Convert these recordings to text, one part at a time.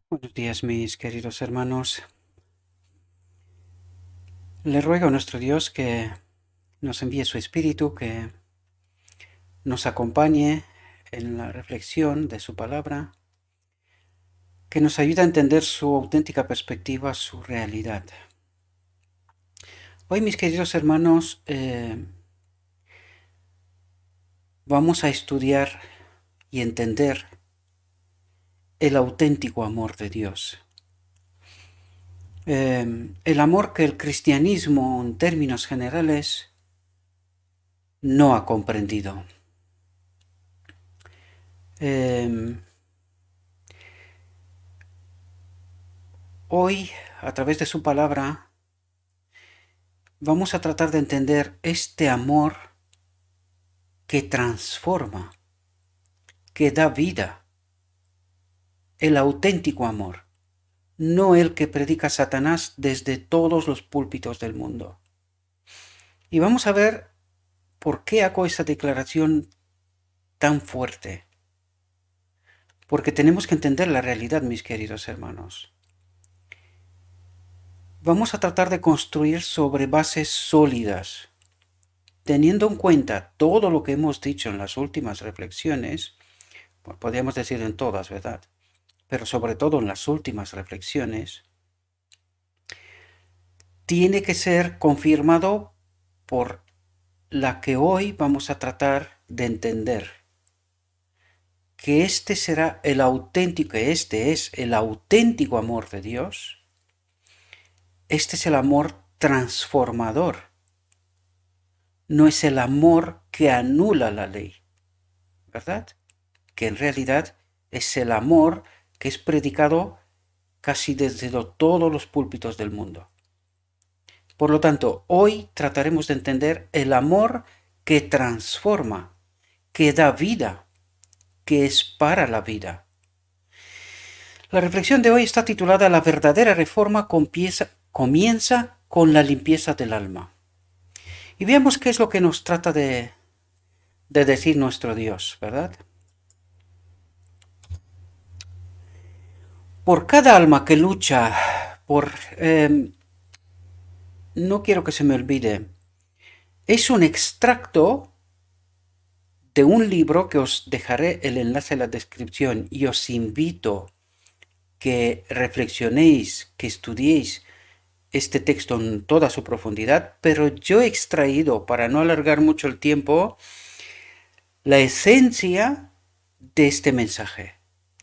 Buenos días, mis queridos hermanos. Le ruego a nuestro Dios que nos envíe su Espíritu, que nos acompañe en la reflexión de su palabra, que nos ayude a entender su auténtica perspectiva, su realidad. Hoy, mis queridos hermanos, vamos a estudiar y entender el auténtico amor de Dios. El amor que el cristianismo, en términos generales, no ha comprendido. Hoy, a través de su palabra, vamos a tratar de entender este amor que transforma, que da vida, el auténtico amor, no el que predica Satanás desde todos los púlpitos del mundo. Y vamos a ver por qué hago esa declaración tan fuerte. Porque tenemos que entender la realidad, mis queridos hermanos. Vamos a tratar de construir sobre bases sólidas, teniendo en cuenta todo lo que hemos dicho en las últimas reflexiones. Pues podríamos decir en todas, ¿verdad? Pero sobre todo en las últimas reflexiones, tiene que ser confirmado por la que hoy vamos a tratar de entender, que este será el auténtico, que este es el auténtico amor de Dios, este es el amor transformador, no es el amor que anula la ley, ¿verdad? Que en realidad es el amor que es predicado casi desde todos los púlpitos del mundo. Por lo tanto, hoy trataremos de entender el amor que transforma, que da vida, que es para la vida. La reflexión de hoy está titulada La verdadera reforma comienza con la limpieza del alma. Y veamos qué es lo que nos trata de decir nuestro Dios, ¿verdad? Por cada alma que lucha por... no quiero que se me olvide, es un extracto de un libro que os dejaré el enlace en la descripción y os invito que reflexionéis, que estudiéis este texto en toda su profundidad, pero yo he extraído, para no alargar mucho el tiempo, la esencia de este mensaje,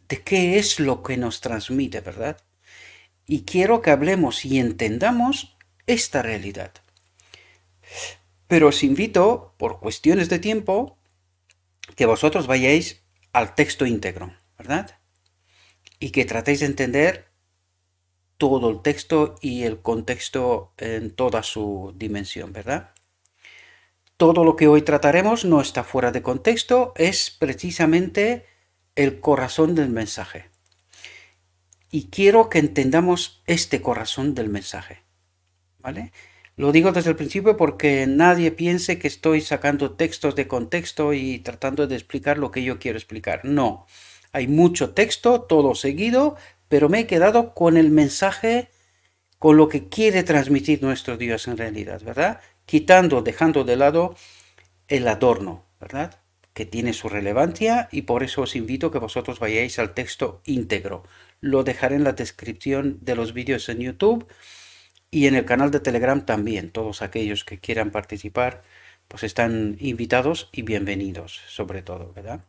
de qué es lo que nos transmite, ¿verdad? Y quiero que hablemos y entendamos esta realidad. Pero os invito, por cuestiones de tiempo, que vosotros vayáis al texto íntegro, ¿verdad? Y que tratéis de entender todo el texto y el contexto en toda su dimensión, ¿verdad? Todo lo que hoy trataremos no está fuera de contexto, es precisamente el corazón del mensaje. Y quiero que entendamos este corazón del mensaje, ¿vale? Lo digo desde el principio porque nadie piense que estoy sacando textos de contexto y tratando de explicar lo que yo quiero explicar. No, hay mucho texto, todo seguido, pero me he quedado con el mensaje, con lo que quiere transmitir nuestro Dios en realidad, ¿verdad? Quitando, dejando de lado el adorno, ¿verdad? Que tiene su relevancia y por eso os invito a que vosotros vayáis al texto íntegro. Lo dejaré en la descripción de los vídeos en YouTube y en el canal de Telegram también. Todos aquellos que quieran participar, pues están invitados y bienvenidos, sobre todo, ¿verdad?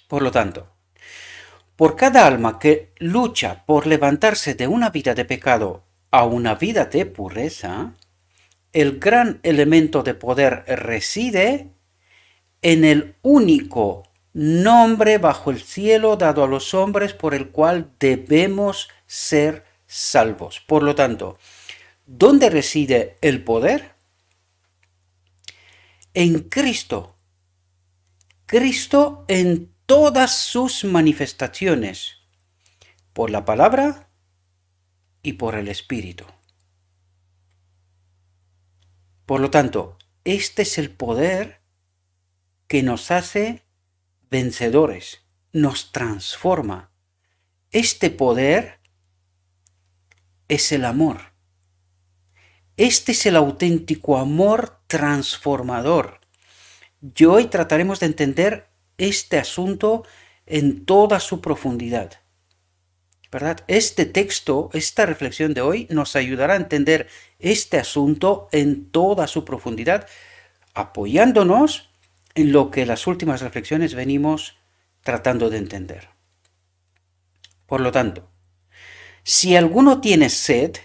Por lo tanto, por cada alma que lucha por levantarse de una vida de pecado a una vida de pureza, el gran elemento de poder reside en el único nombre bajo el cielo dado a los hombres por el cual debemos ser salvos. Por lo tanto, ¿dónde reside el poder? En Cristo. Cristo en todas sus manifestaciones, por la palabra y por el Espíritu. Por lo tanto, este es el poder que nos hace vencedores, nos transforma. Este poder es el amor. Este es el auténtico amor transformador. Y hoy trataremos de entender este asunto en toda su profundidad. ¿Verdad? Este texto, esta reflexión de hoy nos ayudará a entender este asunto en toda su profundidad, apoyándonos en lo que las últimas reflexiones venimos tratando de entender. Por lo tanto, si alguno tiene sed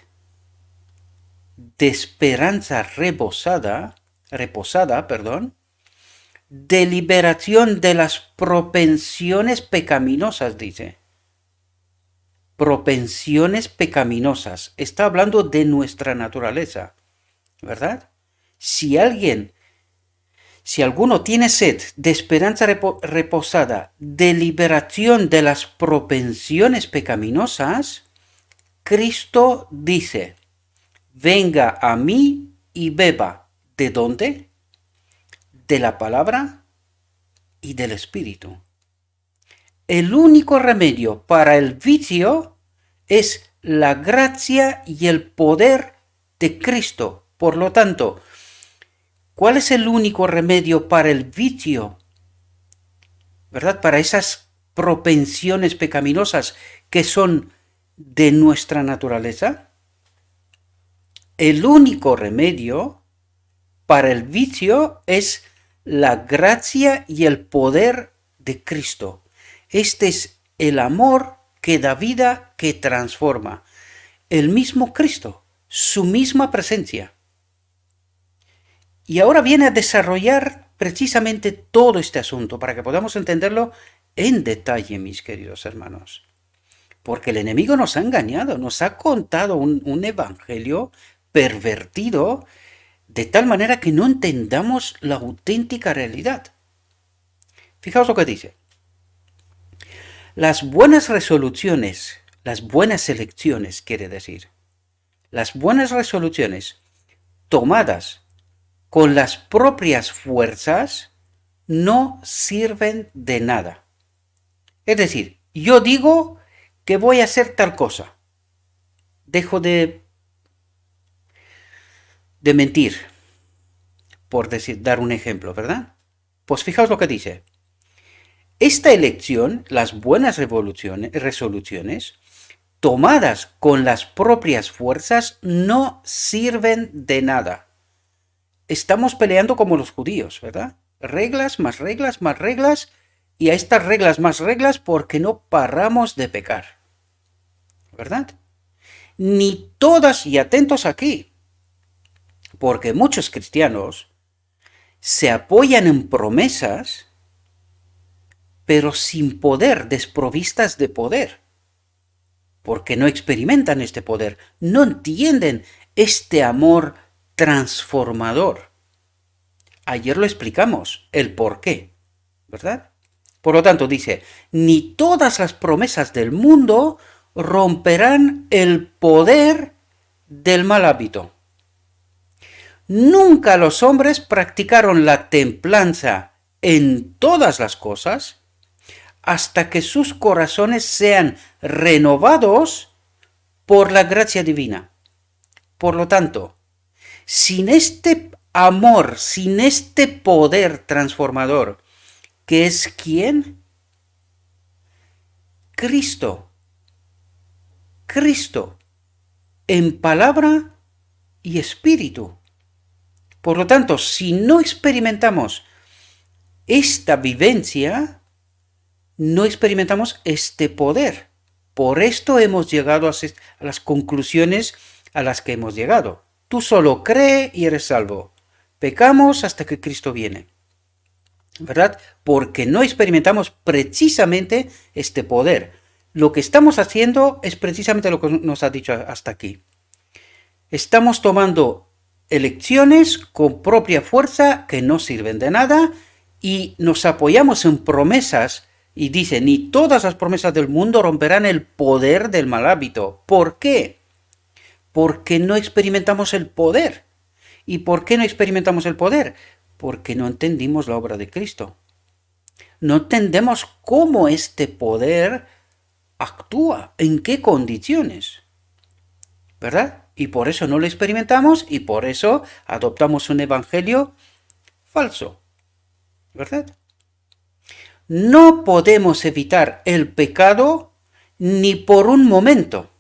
de esperanza reposada, de liberación de las propensiones pecaminosas, dice. Propensiones pecaminosas. Está hablando de nuestra naturaleza, ¿verdad? Si alguno tiene sed de esperanza reposada, de liberación de las propensiones pecaminosas, Cristo dice, venga a mí y beba. ¿De dónde? De la palabra y del Espíritu. El único remedio para el vicio es la gracia y el poder de Cristo. Por lo tanto, ¿cuál es el único remedio para el vicio? ¿Verdad? Para esas propensiones pecaminosas que son de nuestra naturaleza. El único remedio para el vicio es la gracia y el poder de Cristo. Este es el amor que da vida, que transforma. El mismo Cristo, su misma presencia. Y ahora viene a desarrollar precisamente todo este asunto para que podamos entenderlo en detalle, mis queridos hermanos. Porque el enemigo nos ha engañado, nos ha contado un evangelio pervertido de tal manera que no entendamos la auténtica realidad. Fijaos lo que dice. Las buenas resoluciones, las buenas elecciones, quiere decir, las buenas resoluciones tomadas con las propias fuerzas no sirven de nada. Es decir, yo digo que voy a hacer tal cosa. Dejo de mentir, por dar un ejemplo, ¿verdad? Pues fijaos lo que dice. Esta elección, las buenas resoluciones, tomadas con las propias fuerzas, no sirven de nada. Estamos peleando como los judíos, ¿verdad? Reglas, más reglas, más reglas, y a estas reglas más reglas porque no paramos de pecar, ¿verdad? Ni todas, y atentos aquí, porque muchos cristianos se apoyan en promesas, pero sin poder, desprovistas de poder, porque no experimentan este poder, no entienden este amor transformador. Ayer lo explicamos, el por qué, ¿verdad? Por lo tanto, dice, ni todas las promesas del mundo romperán el poder del mal hábito. Nunca los hombres practicaron la templanza en todas las cosas hasta que sus corazones sean renovados por la gracia divina. Por lo tanto, sin este amor, sin este poder transformador, ¿qué es quién? Cristo. Cristo, en palabra y espíritu. Por lo tanto, si no experimentamos esta vivencia, no experimentamos este poder. Por esto hemos llegado a las conclusiones a las que hemos llegado. Tú solo cree y eres salvo. Pecamos hasta que Cristo viene, ¿verdad? Porque no experimentamos precisamente este poder. Lo que estamos haciendo es precisamente lo que nos ha dicho hasta aquí. Estamos tomando elecciones con propia fuerza que no sirven de nada y nos apoyamos en promesas y dice, ni todas las promesas del mundo romperán el poder del mal hábito. ¿Por qué? Porque no experimentamos el poder. ¿Y por qué no experimentamos el poder? Porque no entendimos la obra de Cristo. No entendemos cómo este poder actúa, en qué condiciones, ¿verdad? Y por eso no lo experimentamos y por eso adoptamos un evangelio falso, ¿verdad? No podemos evitar el pecado ni por un momento.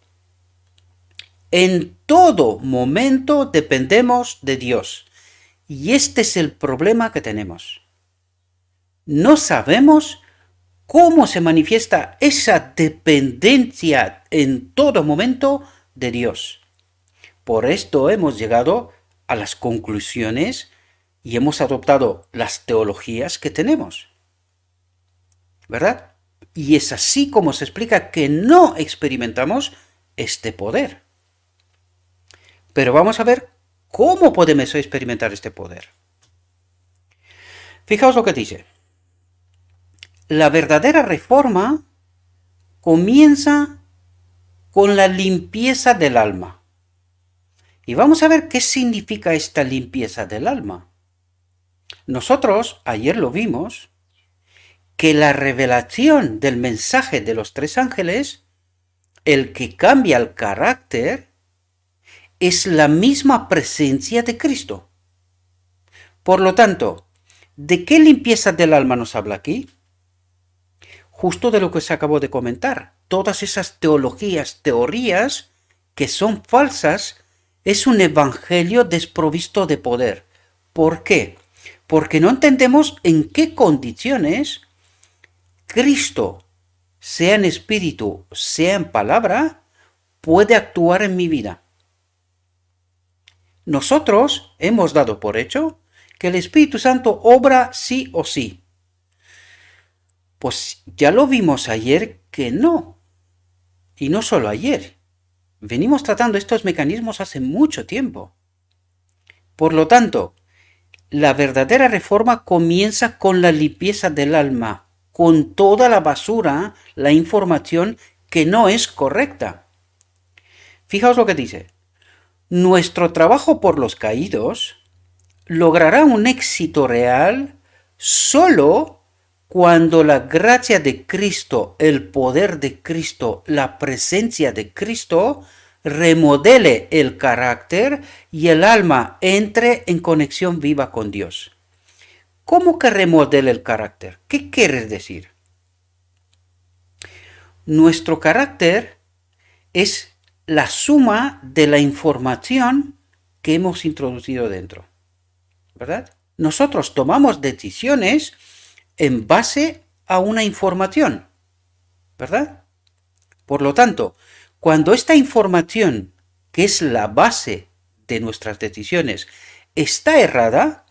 En todo momento dependemos de Dios. Y este es el problema que tenemos. No sabemos cómo se manifiesta esa dependencia en todo momento de Dios. Por esto hemos llegado a las conclusiones y hemos adoptado las teologías que tenemos, ¿verdad? Y es así como se explica que no experimentamos este poder. Pero vamos a ver cómo podemos experimentar este poder. Fijaos lo que dice. La verdadera reforma comienza con la limpieza del alma. Y vamos a ver qué significa esta limpieza del alma. Nosotros, ayer lo vimos, que la revelación del mensaje de los tres ángeles, el que cambia el carácter, es la misma presencia de Cristo. Por lo tanto, ¿de qué limpieza del alma nos habla aquí? Justo de lo que se acabó de comentar. Todas esas teorías que son falsas, es un evangelio desprovisto de poder. ¿Por qué? Porque no entendemos en qué condiciones Cristo, sea en espíritu, sea en palabra, puede actuar en mi vida. Nosotros hemos dado por hecho que el Espíritu Santo obra sí o sí. Pues ya lo vimos ayer que no. Y no solo ayer. Venimos tratando estos mecanismos hace mucho tiempo. Por lo tanto, la verdadera reforma comienza con la limpieza del alma, con toda la basura, la información que no es correcta. Fijaos lo que dice. Nuestro trabajo por los caídos logrará un éxito real solo cuando la gracia de Cristo, el poder de Cristo, la presencia de Cristo remodele el carácter y el alma entre en conexión viva con Dios. ¿Cómo que remodele el carácter? ¿Qué quiere decir? Nuestro carácter es la suma de la información que hemos introducido dentro, ¿verdad? Nosotros tomamos decisiones en base a una información, ¿verdad? Por lo tanto, cuando esta información, que es la base de nuestras decisiones, está errada,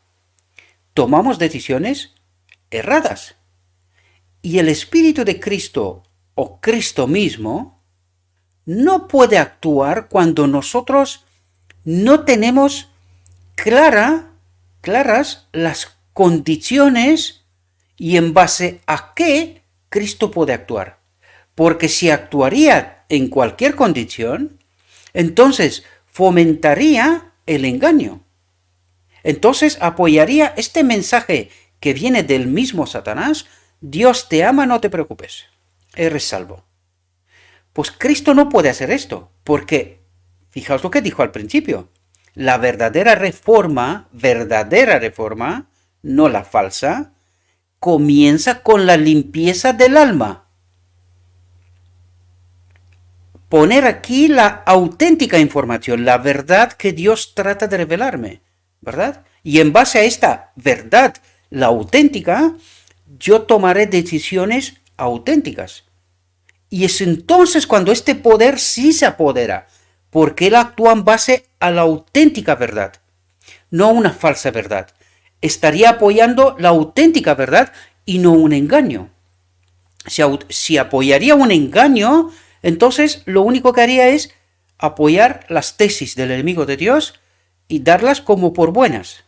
tomamos decisiones erradas. Y el Espíritu de Cristo o Cristo mismo no puede actuar cuando nosotros no tenemos claras las condiciones y en base a qué Cristo puede actuar. Porque si actuaría en cualquier condición, entonces fomentaría el engaño. Entonces apoyaría este mensaje que viene del mismo Satanás: Dios te ama, no te preocupes, eres salvo. Pues Cristo no puede hacer esto, porque, fijaos lo que dijo al principio, la verdadera reforma, no la falsa, comienza con la limpieza del alma. Poner aquí la auténtica información, la verdad que Dios trata de revelarme, ¿verdad? Y en base a esta verdad, la auténtica, yo tomaré decisiones auténticas. Y es entonces cuando este poder sí se apodera, porque él actúa en base a la auténtica verdad, no una falsa verdad. Estaría apoyando la auténtica verdad y no un engaño. Si apoyaría un engaño, entonces lo único que haría es apoyar las tesis del enemigo de Dios y darlas como por buenas.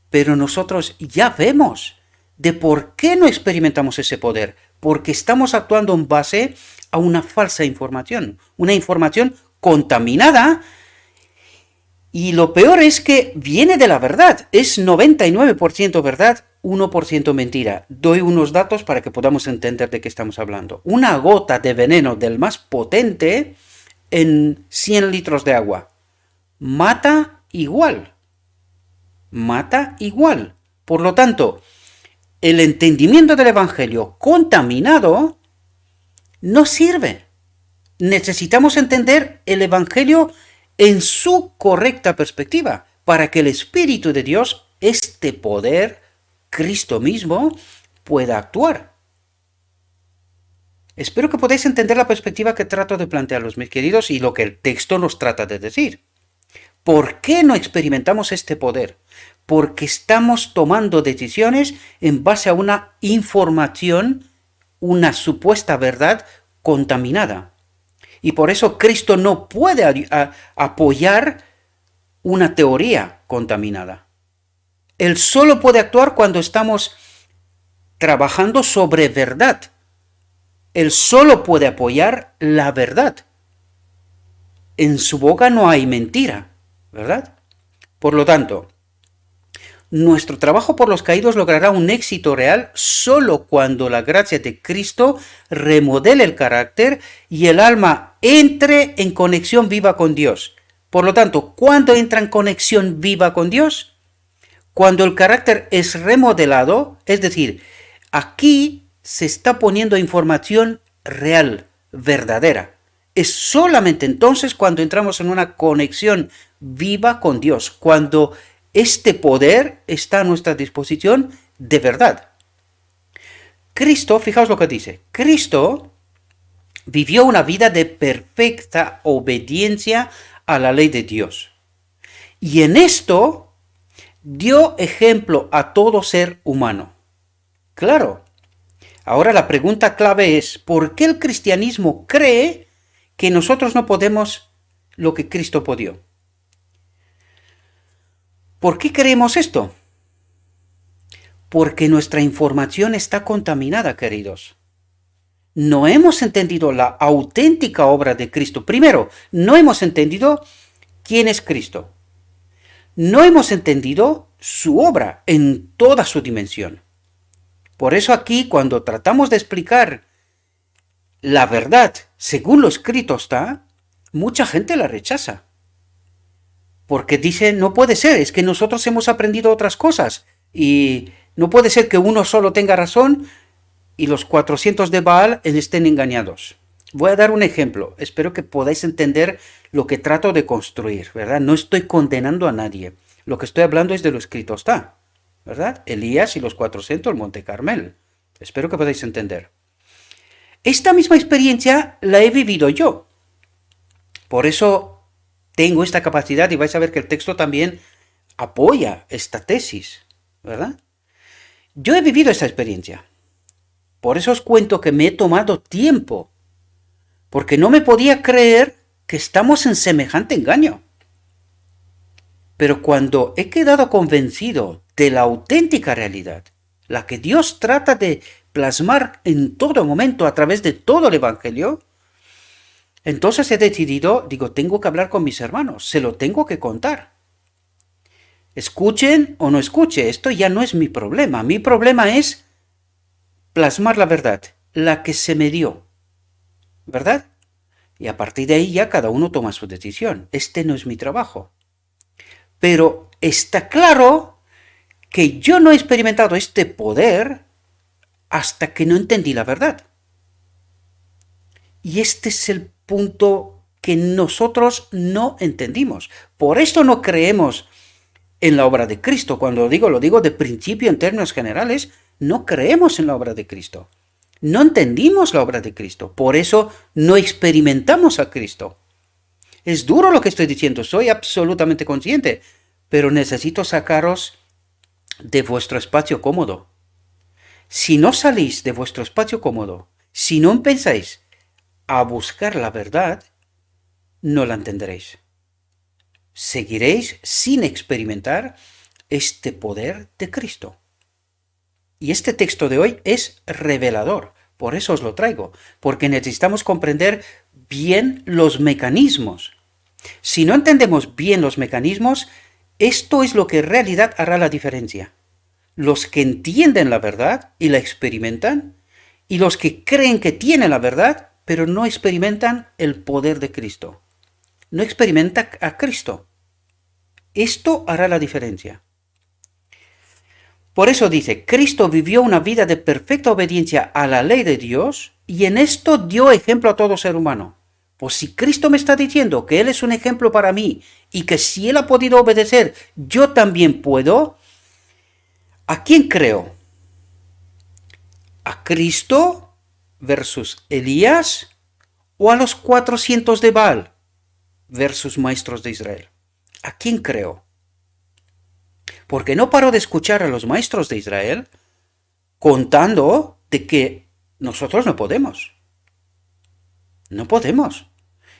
Pero nosotros ya vemos de por qué no experimentamos ese poder, porque estamos actuando en base a una falsa información, una información contaminada Y lo peor es que viene de la verdad. Es 99% verdad, 1% mentira. Doy unos datos para que podamos entender de qué estamos hablando. Una gota de veneno del más potente en 100 litros de agua mata igual. Mata igual. Por lo tanto, el entendimiento del Evangelio contaminado no sirve. Necesitamos entender el Evangelio en su correcta perspectiva para que el Espíritu de Dios, este poder, Cristo mismo, pueda actuar. Espero que podáis entender la perspectiva que trato de plantearos, mis queridos, y lo que el texto nos trata de decir. ¿Por qué no experimentamos este poder? Porque estamos tomando decisiones en base a una información, una supuesta verdad contaminada. Y por eso Cristo no puede apoyar una teoría contaminada. Él solo puede actuar cuando estamos trabajando sobre verdad. Él solo puede apoyar la verdad. En su boca no hay mentira, ¿verdad? Por lo tanto, nuestro trabajo por los caídos logrará un éxito real solo cuando la gracia de Cristo remodele el carácter y el alma entre en conexión viva con Dios. Por lo tanto, ¿cuándo entra en conexión viva con Dios? Cuando el carácter es remodelado, es decir, aquí se está poniendo información real, verdadera. Es solamente entonces cuando entramos en una conexión viva con Dios, cuando este poder está a nuestra disposición de verdad. Cristo, fijaos lo que dice, Cristo vivió una vida de perfecta obediencia a la ley de Dios. Y en esto dio ejemplo a todo ser humano. Claro. Ahora la pregunta clave es, ¿por qué el cristianismo cree que nosotros no podemos lo que Cristo pudo? ¿Por qué creemos esto? Porque nuestra información está contaminada, queridos. No hemos entendido la auténtica obra de Cristo. Primero, no hemos entendido quién es Cristo. No hemos entendido su obra en toda su dimensión. Por eso aquí, cuando tratamos de explicar la verdad según lo escrito está, mucha gente la rechaza. Porque dice, no puede ser, es que nosotros hemos aprendido otras cosas. Y no puede ser que uno solo tenga razón y los 400 de Baal estén engañados. Voy a dar un ejemplo. Espero que podáis entender lo que trato de construir, ¿verdad? No estoy condenando a nadie. Lo que estoy hablando es de lo escrito está, ¿verdad? Elías y los 400 el Monte Carmel. Espero que podáis entender. Esta misma experiencia la he vivido yo. Por eso tengo esta capacidad y vais a ver que el texto también apoya esta tesis, ¿verdad? Yo he vivido esta experiencia. Por eso os cuento que me he tomado tiempo, porque no me podía creer que estamos en semejante engaño. Pero cuando he quedado convencido de la auténtica realidad, la que Dios trata de plasmar en todo momento a través de todo el Evangelio, entonces he decidido, tengo que hablar con mis hermanos, se lo tengo que contar. Escuchen o no escuchen, esto ya no es mi problema. Mi problema es plasmar la verdad, la que se me dio, ¿verdad? Y a partir de ahí ya cada uno toma su decisión. Este no es mi trabajo. Pero está claro que yo no he experimentado este poder hasta que no entendí la verdad. Y este es el punto que nosotros no entendimos. Por esto no creemos en la obra de Cristo. Cuando lo digo de principio en términos generales, no creemos en la obra de Cristo. No entendimos la obra de Cristo. Por eso no experimentamos a Cristo. Es duro lo que estoy diciendo, soy absolutamente consciente, pero necesito sacaros de vuestro espacio cómodo. Si no salís de vuestro espacio cómodo, si no empezáis a buscar la verdad, no la entenderéis. Seguiréis sin experimentar este poder de Cristo. Y este texto de hoy es revelador, por eso os lo traigo, porque necesitamos comprender bien los mecanismos. Si no entendemos bien los mecanismos, esto es lo que en realidad hará la diferencia. Los que entienden la verdad y la experimentan, y los que creen que tienen la verdad, pero no experimentan el poder de Cristo. No experimenta a Cristo. Esto hará la diferencia. Por eso dice, Cristo vivió una vida de perfecta obediencia a la ley de Dios y en esto dio ejemplo a todo ser humano. Pues si Cristo me está diciendo que Él es un ejemplo para mí y que si Él ha podido obedecer, yo también puedo, ¿a quién creo? ¿A Cristo versus Elías o a los 400 de Baal versus maestros de Israel? ¿A quién creo? Porque no paro de escuchar a los maestros de Israel contando de que nosotros no podemos. No podemos.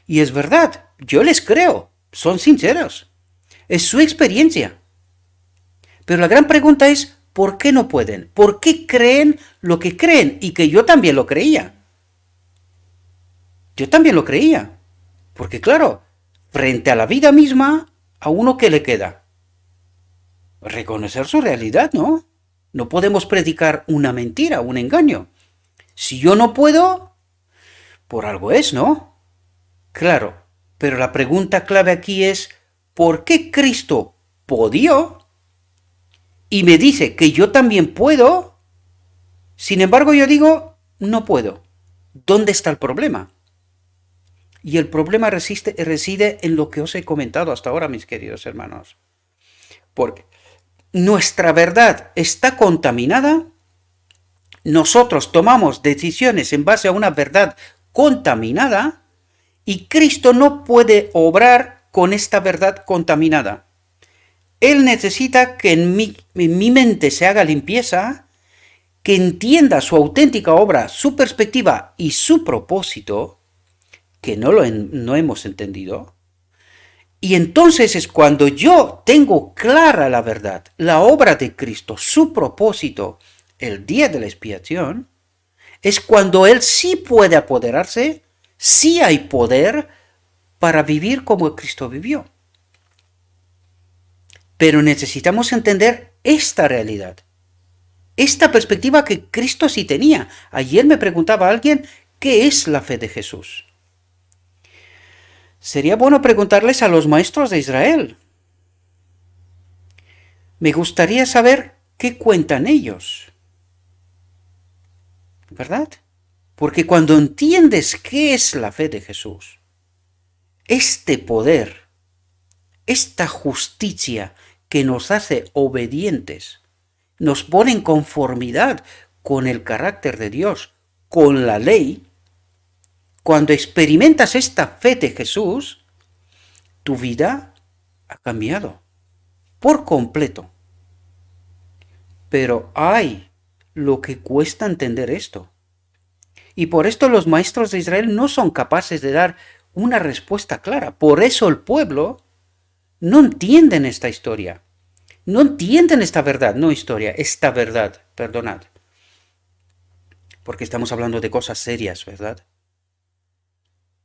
Y es verdad, yo les creo, son sinceros. Es su experiencia. Pero la gran pregunta es, ¿por qué no pueden? ¿Por qué creen lo que creen? Y que yo también lo creía. Yo también lo creía. Porque claro, frente a la vida misma, ¿a uno qué le queda? Reconocer su realidad, ¿no? No podemos predicar una mentira, un engaño. Si yo no puedo, por algo es, ¿no? Claro, pero la pregunta clave aquí es, ¿por qué Cristo podía y me dice que yo también puedo? Sin embargo, yo digo, no puedo. ¿Dónde está el problema? Y el problema reside en lo que os he comentado hasta ahora, mis queridos hermanos. Porque nuestra verdad está contaminada, nosotros tomamos decisiones en base a una verdad contaminada y Cristo no puede obrar con esta verdad contaminada. Él necesita que en mi mente se haga limpieza, que entienda su auténtica obra, su perspectiva y su propósito, que no hemos entendido. Y entonces es cuando yo tengo clara la verdad, la obra de Cristo, su propósito, el día de la expiación, es cuando Él sí puede apoderarse, sí hay poder para vivir como Cristo vivió. Pero necesitamos entender esta realidad, esta perspectiva que Cristo sí tenía. Ayer me preguntaba alguien, ¿qué es la fe de Jesús? Sería bueno preguntarles a los maestros de Israel. Me gustaría saber qué cuentan ellos. ¿Verdad? Porque cuando entiendes qué es la fe de Jesús, este poder, esta justicia que nos hace obedientes, nos pone en conformidad con el carácter de Dios, con la ley, cuando experimentas esta fe de Jesús, tu vida ha cambiado por completo. Pero hay lo que cuesta entender esto. Y por esto los maestros de Israel no son capaces de dar una respuesta clara. Por eso el pueblo no entienden esta historia. No entienden esta verdad, no historia, esta verdad, perdonad. Porque estamos hablando de cosas serias, ¿verdad?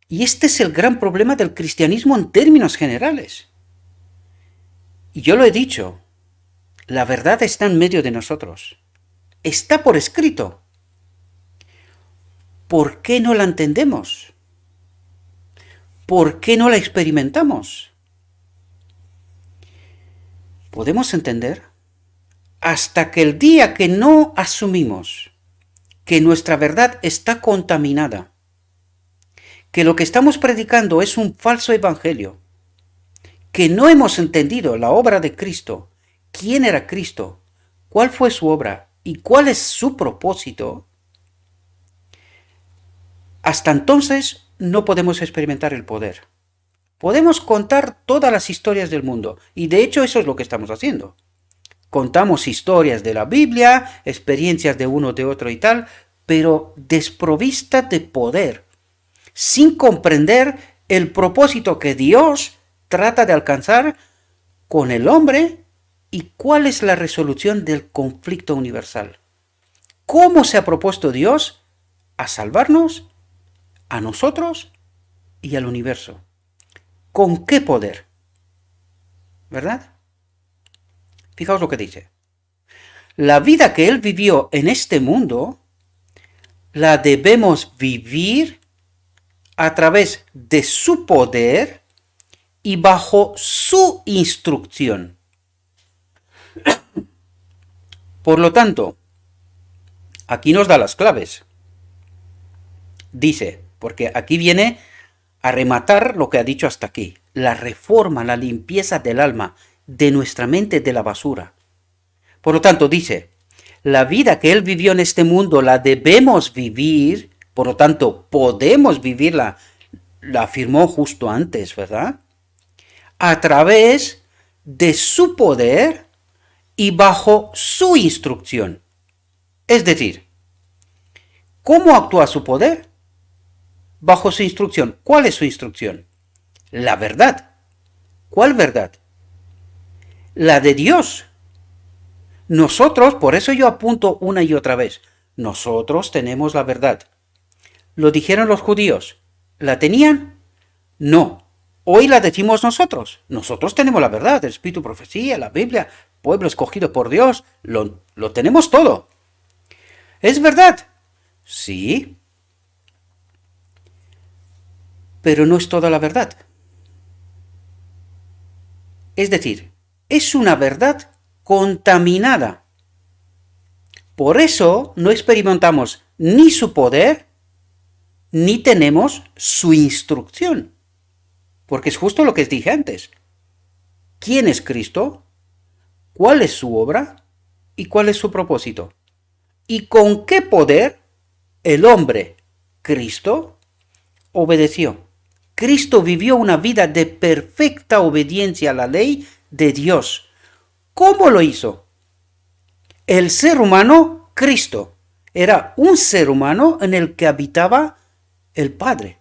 Y este es el gran problema del cristianismo en términos generales. Y yo lo he dicho, la verdad está en medio de nosotros. Está por escrito. ¿Por qué no la entendemos? ¿Por qué no la experimentamos? ¿Podemos entender? Hasta que el día que no asumimos que nuestra verdad está contaminada, que lo que estamos predicando es un falso evangelio, que no hemos entendido la obra de Cristo, quién era Cristo, cuál fue su obra y cuál es su propósito, hasta entonces no podemos experimentar el poder. Podemos contar todas las historias del mundo, y de hecho eso es lo que estamos haciendo. Contamos historias de la Biblia, experiencias de uno, de otro y tal, pero desprovista de poder, sin comprender el propósito que Dios trata de alcanzar con el hombre y cuál es la resolución del conflicto universal. ¿Cómo se ha propuesto Dios a salvarnos, a nosotros y al universo? ¿Con qué poder? ¿Verdad? Fijaos lo que dice. La vida que Él vivió en este mundo, la debemos vivir a través de su poder y bajo su instrucción. Por lo tanto, aquí nos da las claves. Dice, porque aquí viene a rematar lo que ha dicho hasta aquí, la reforma, la limpieza del alma, de nuestra mente de la basura. Por lo tanto, dice, la vida que Él vivió en este mundo la debemos vivir, por lo tanto, podemos vivirla, la afirmó justo antes, ¿verdad? A través de su poder y bajo su instrucción. Es decir, ¿cómo actúa su poder? Bajo su instrucción. ¿Cuál es su instrucción? La verdad. ¿Cuál verdad? La de Dios. Nosotros, por eso yo apunto una y otra vez, nosotros tenemos la verdad. ¿Lo dijeron los judíos? ¿La tenían? No. Hoy la decimos nosotros. Nosotros tenemos la verdad, el Espíritu, profecía, la Biblia, pueblo escogido por Dios, lo tenemos todo. ¿Es verdad? Sí. Pero no es toda la verdad. Es decir, es una verdad contaminada. Por eso no experimentamos ni su poder, ni tenemos su instrucción. Porque es justo lo que dije antes. ¿Quién es Cristo? ¿Cuál es su obra? ¿Y cuál es su propósito? ¿Y con qué poder el hombre, Cristo, obedeció? Cristo vivió una vida de perfecta obediencia a la ley de Dios. ¿Cómo lo hizo? El ser humano, Cristo, era un ser humano en el que habitaba el Padre.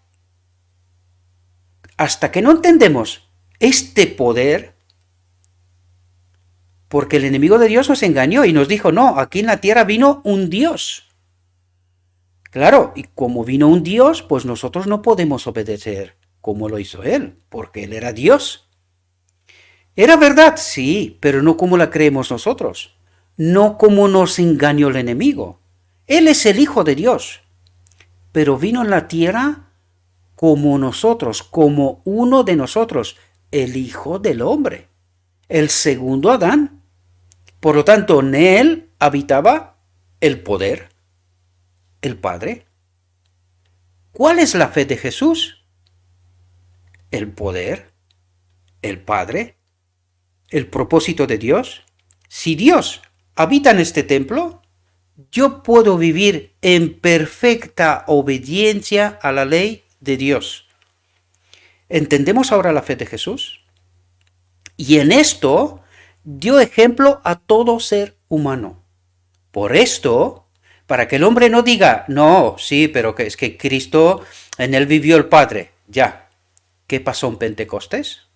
Hasta que no entendemos este poder, porque el enemigo de Dios nos engañó y nos dijo, no, aquí en la tierra vino un Dios. Claro, y como vino un Dios, pues nosotros no podemos obedecer como lo hizo Él, porque Él era Dios. ¿Era verdad? Sí, pero no como la creemos nosotros, no como nos engañó el enemigo. Él es el Hijo de Dios, pero vino en la tierra como nosotros, como uno de nosotros, el Hijo del Hombre, el segundo Adán. Por lo tanto, en Él habitaba el poder, el Padre. ¿Cuál es la fe de Jesús? El poder, el Padre, el propósito de Dios. Si Dios habita en este templo, yo puedo vivir en perfecta obediencia a la ley de Dios. ¿Entendemos ahora la fe de Jesús? Y en esto dio ejemplo a todo ser humano. Por esto, para que el hombre no diga, no, sí, pero que es que Cristo, en él vivió el Padre. Ya. ¿Qué pasó en Pentecostés?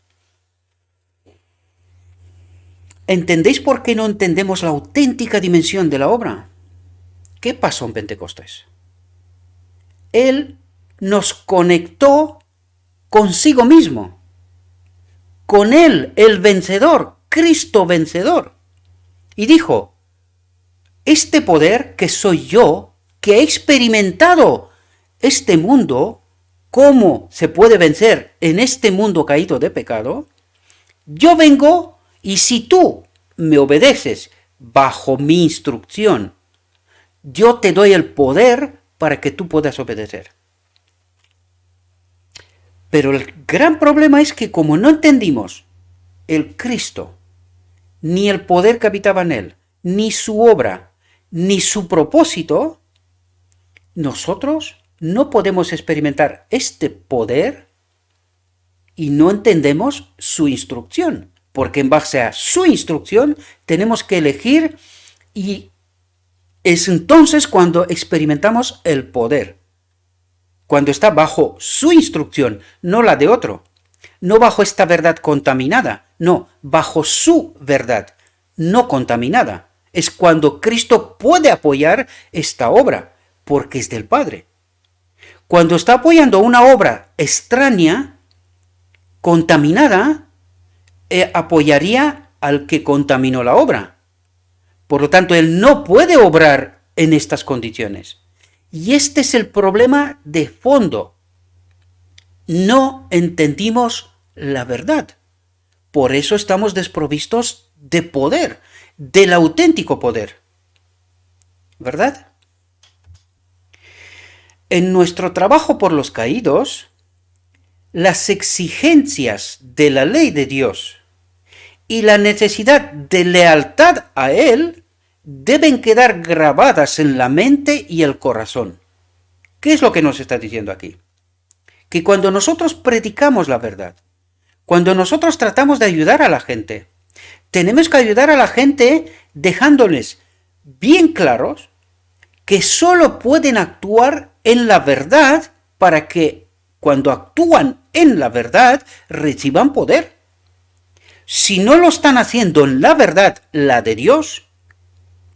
¿Entendéis por qué no entendemos la auténtica dimensión de la obra? ¿Qué pasó en Pentecostés? Él nos conectó consigo mismo, con Él, el vencedor, Cristo vencedor. Y dijo, este poder que soy yo, que he experimentado este mundo, cómo se puede vencer en este mundo caído de pecado, yo vengo y si tú me obedeces bajo mi instrucción, yo te doy el poder para que tú puedas obedecer. Pero el gran problema es que como no entendimos el Cristo, ni el poder que habitaba en Él, ni su obra, ni su propósito, nosotros no podemos experimentar este poder y no entendemos su instrucción, porque en base a su instrucción tenemos que elegir y es entonces cuando experimentamos el poder, cuando está bajo su instrucción, no la de otro, no bajo esta verdad contaminada, no, bajo su verdad, no contaminada. Es cuando Cristo puede apoyar esta obra, porque es del Padre. Cuando está apoyando una obra extraña, contaminada, apoyaría al que contaminó la obra. Por lo tanto, él no puede obrar en estas condiciones. Y este es el problema de fondo. No entendimos la verdad. Por eso estamos desprovistos de poder, del auténtico poder. ¿Verdad? En nuestro trabajo por los caídos, las exigencias de la ley de Dios y la necesidad de lealtad a Él deben quedar grabadas en la mente y el corazón. ¿Qué es lo que nos está diciendo aquí? Que cuando nosotros predicamos la verdad, cuando nosotros tratamos de ayudar a la gente, tenemos que ayudar a la gente dejándoles bien claros que solo pueden actuar en la verdad para que cuando actúan en la verdad reciban poder. Si no lo están haciendo en la verdad, la de Dios,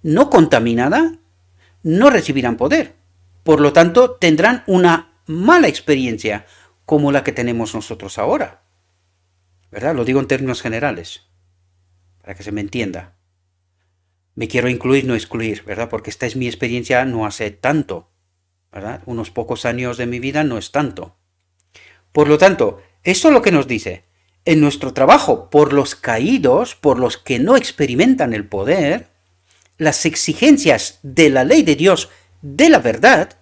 no contaminada, no recibirán poder. Por lo tanto, tendrán una mala experiencia como la que tenemos nosotros ahora. ¿Verdad? Lo digo en términos generales, para que se me entienda. Me quiero incluir, no excluir, ¿verdad? Porque esta es mi experiencia no hace tanto, ¿verdad? Unos pocos años de mi vida no es tanto. Por lo tanto, esto es lo que nos dice. En nuestro trabajo por los caídos, por los que no experimentan el poder, las exigencias de la ley de Dios, de la verdad,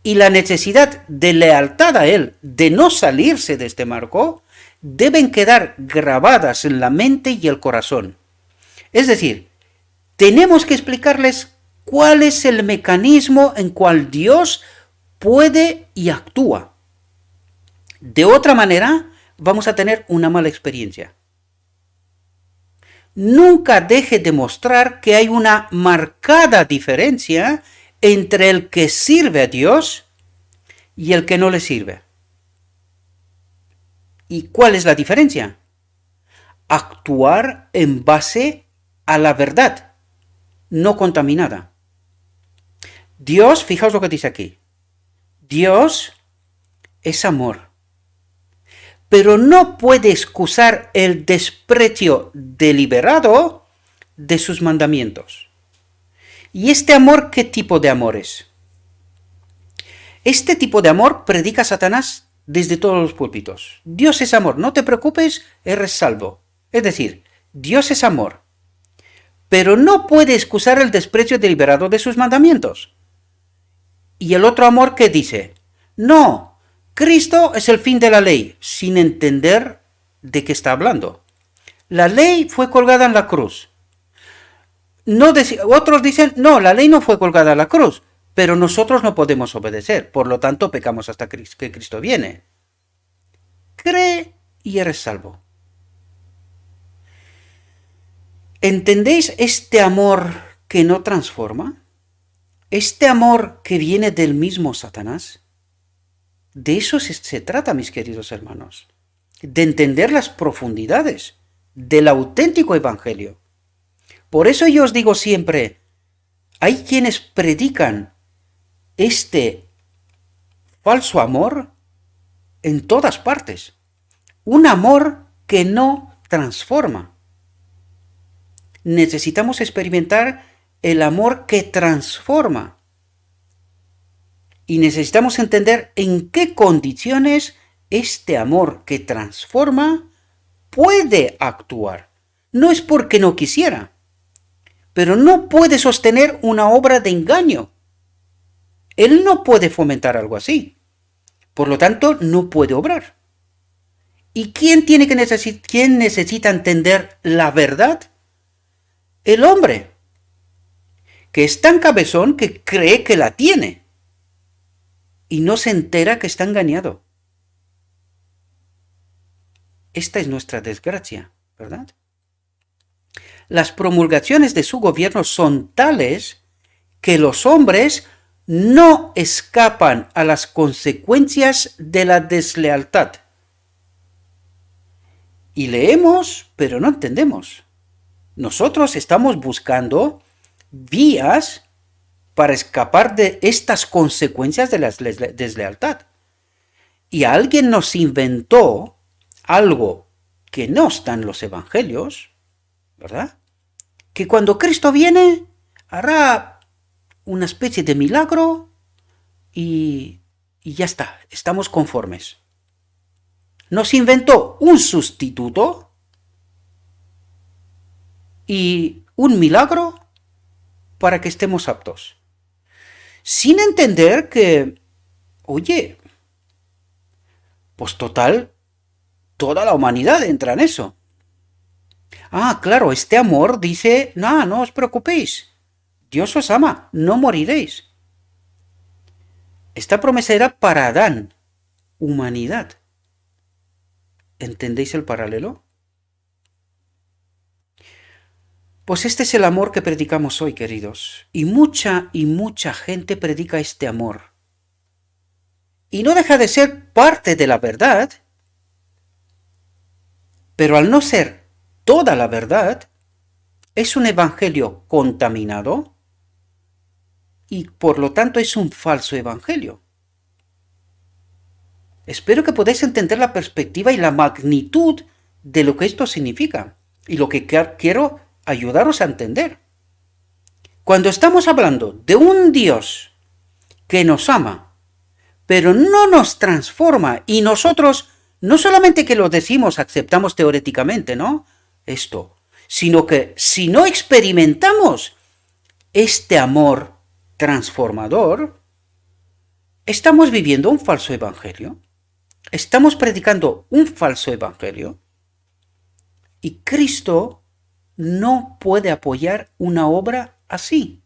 y la necesidad de lealtad a Él, de no salirse de este marco, deben quedar grabadas en la mente y el corazón. Es decir, tenemos que explicarles cuál es el mecanismo en cual Dios puede y actúa. De otra manera, vamos a tener una mala experiencia. Nunca deje de mostrar que hay una marcada diferencia entre el que sirve a Dios y el que no le sirve. ¿Y cuál es la diferencia? Actuar en base a la verdad, no contaminada. Dios, fijaos lo que dice aquí, Dios es amor, pero no puede excusar el desprecio deliberado de sus mandamientos. ¿Y este amor qué tipo de amor es? Este tipo de amor predica Satanás desde todos los púlpitos. Dios es amor, no te preocupes, eres salvo. Es decir, Dios es amor, pero no puede excusar el desprecio deliberado de sus mandamientos. ¿Y el otro amor qué dice? No, Cristo es el fin de la ley, sin entender de qué está hablando. La ley fue colgada en la cruz. Otros dicen, no, la ley no fue colgada en la cruz, pero nosotros no podemos obedecer, por lo tanto pecamos hasta que Cristo viene. Cree y eres salvo. ¿Entendéis este amor que no transforma? ¿Este amor que viene del mismo Satanás? De eso se trata, mis queridos hermanos, de entender las profundidades del auténtico evangelio. Por eso yo os digo siempre, hay quienes predican este falso amor en todas partes, un amor que no transforma. Necesitamos experimentar el amor que transforma. Y necesitamos entender en qué condiciones este amor que transforma puede actuar. No es porque no quisiera, pero no puede sostener una obra de engaño. Él no puede fomentar algo así. Por lo tanto, no puede obrar. ¿Y quién necesita entender la verdad? El hombre, que es tan cabezón que cree que la tiene y no se entera que está engañado. Esta es nuestra desgracia, ¿verdad? Las promulgaciones de su gobierno son tales que los hombres no escapan a las consecuencias de la deslealtad. Y leemos, pero no entendemos. Nosotros estamos buscando vías para escapar de estas consecuencias de la deslealtad. Y alguien nos inventó algo que no está en los evangelios, ¿verdad? Que cuando Cristo viene hará una especie de milagro y ya está, estamos conformes. Nos inventó un sustituto y un milagro para que estemos aptos. Sin entender que, oye, pues total, toda la humanidad entra en eso. Ah, claro, este amor dice, no, no os preocupéis, Dios os ama, no moriréis. Esta promesa era para Adán, humanidad. ¿Entendéis el paralelo? Pues este es el amor que predicamos hoy, queridos. Y mucha gente predica este amor. Y no deja de ser parte de la verdad, pero al no ser toda la verdad, es un evangelio contaminado y por lo tanto es un falso evangelio. Espero que podáis entender la perspectiva y la magnitud de lo que esto significa y lo que quiero ayudaros a entender. Cuando estamos hablando de un Dios que nos ama, pero no nos transforma y nosotros no solamente que lo decimos, aceptamos teóricamente, ¿no? Esto, sino que si no experimentamos este amor transformador, estamos viviendo un falso evangelio. Estamos predicando un falso evangelio y Cristo no puede apoyar una obra así,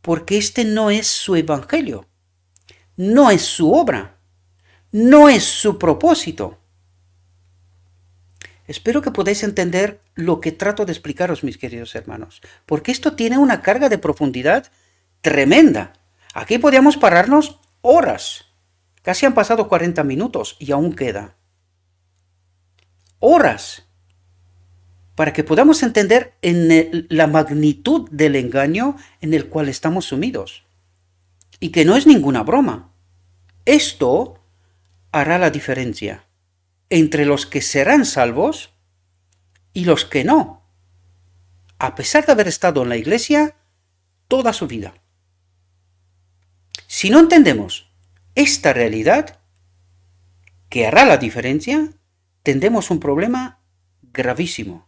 porque este no es su evangelio, no es su obra, no es su propósito. Espero que podáis entender lo que trato de explicaros, mis queridos hermanos, porque esto tiene una carga de profundidad tremenda. Aquí podríamos pararnos horas. Casi han pasado 40 minutos y aún queda. Horas. Para que podamos entender la magnitud del engaño en el cual estamos sumidos. Y que no es ninguna broma. Esto hará la diferencia entre los que serán salvos y los que no, a pesar de haber estado en la iglesia toda su vida. Si no entendemos esta realidad, que hará la diferencia, tendremos un problema gravísimo.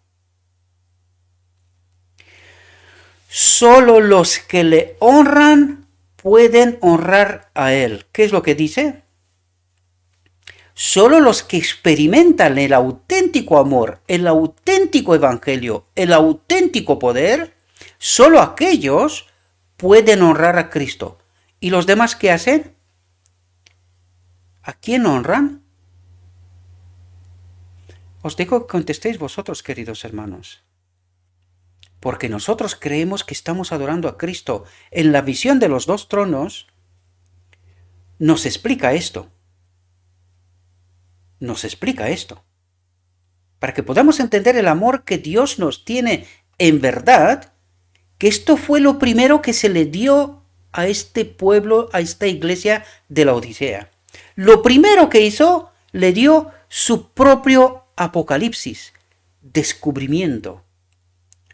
Solo los que le honran pueden honrar a Él. ¿Qué es lo que dice? Solo los que experimentan el auténtico amor, el auténtico evangelio, el auténtico poder, solo aquellos pueden honrar a Cristo. ¿Y los demás qué hacen? ¿A quién honran? Os dejo que contestéis vosotros, queridos hermanos. Porque nosotros creemos que estamos adorando a Cristo. En la visión de los dos tronos nos explica esto. Nos explica esto. Para que podamos entender el amor que Dios nos tiene en verdad, que esto fue lo primero que se le dio a este pueblo, a esta iglesia de la Odisea. Lo primero que hizo, le dio su propio apocalipsis, descubrimiento,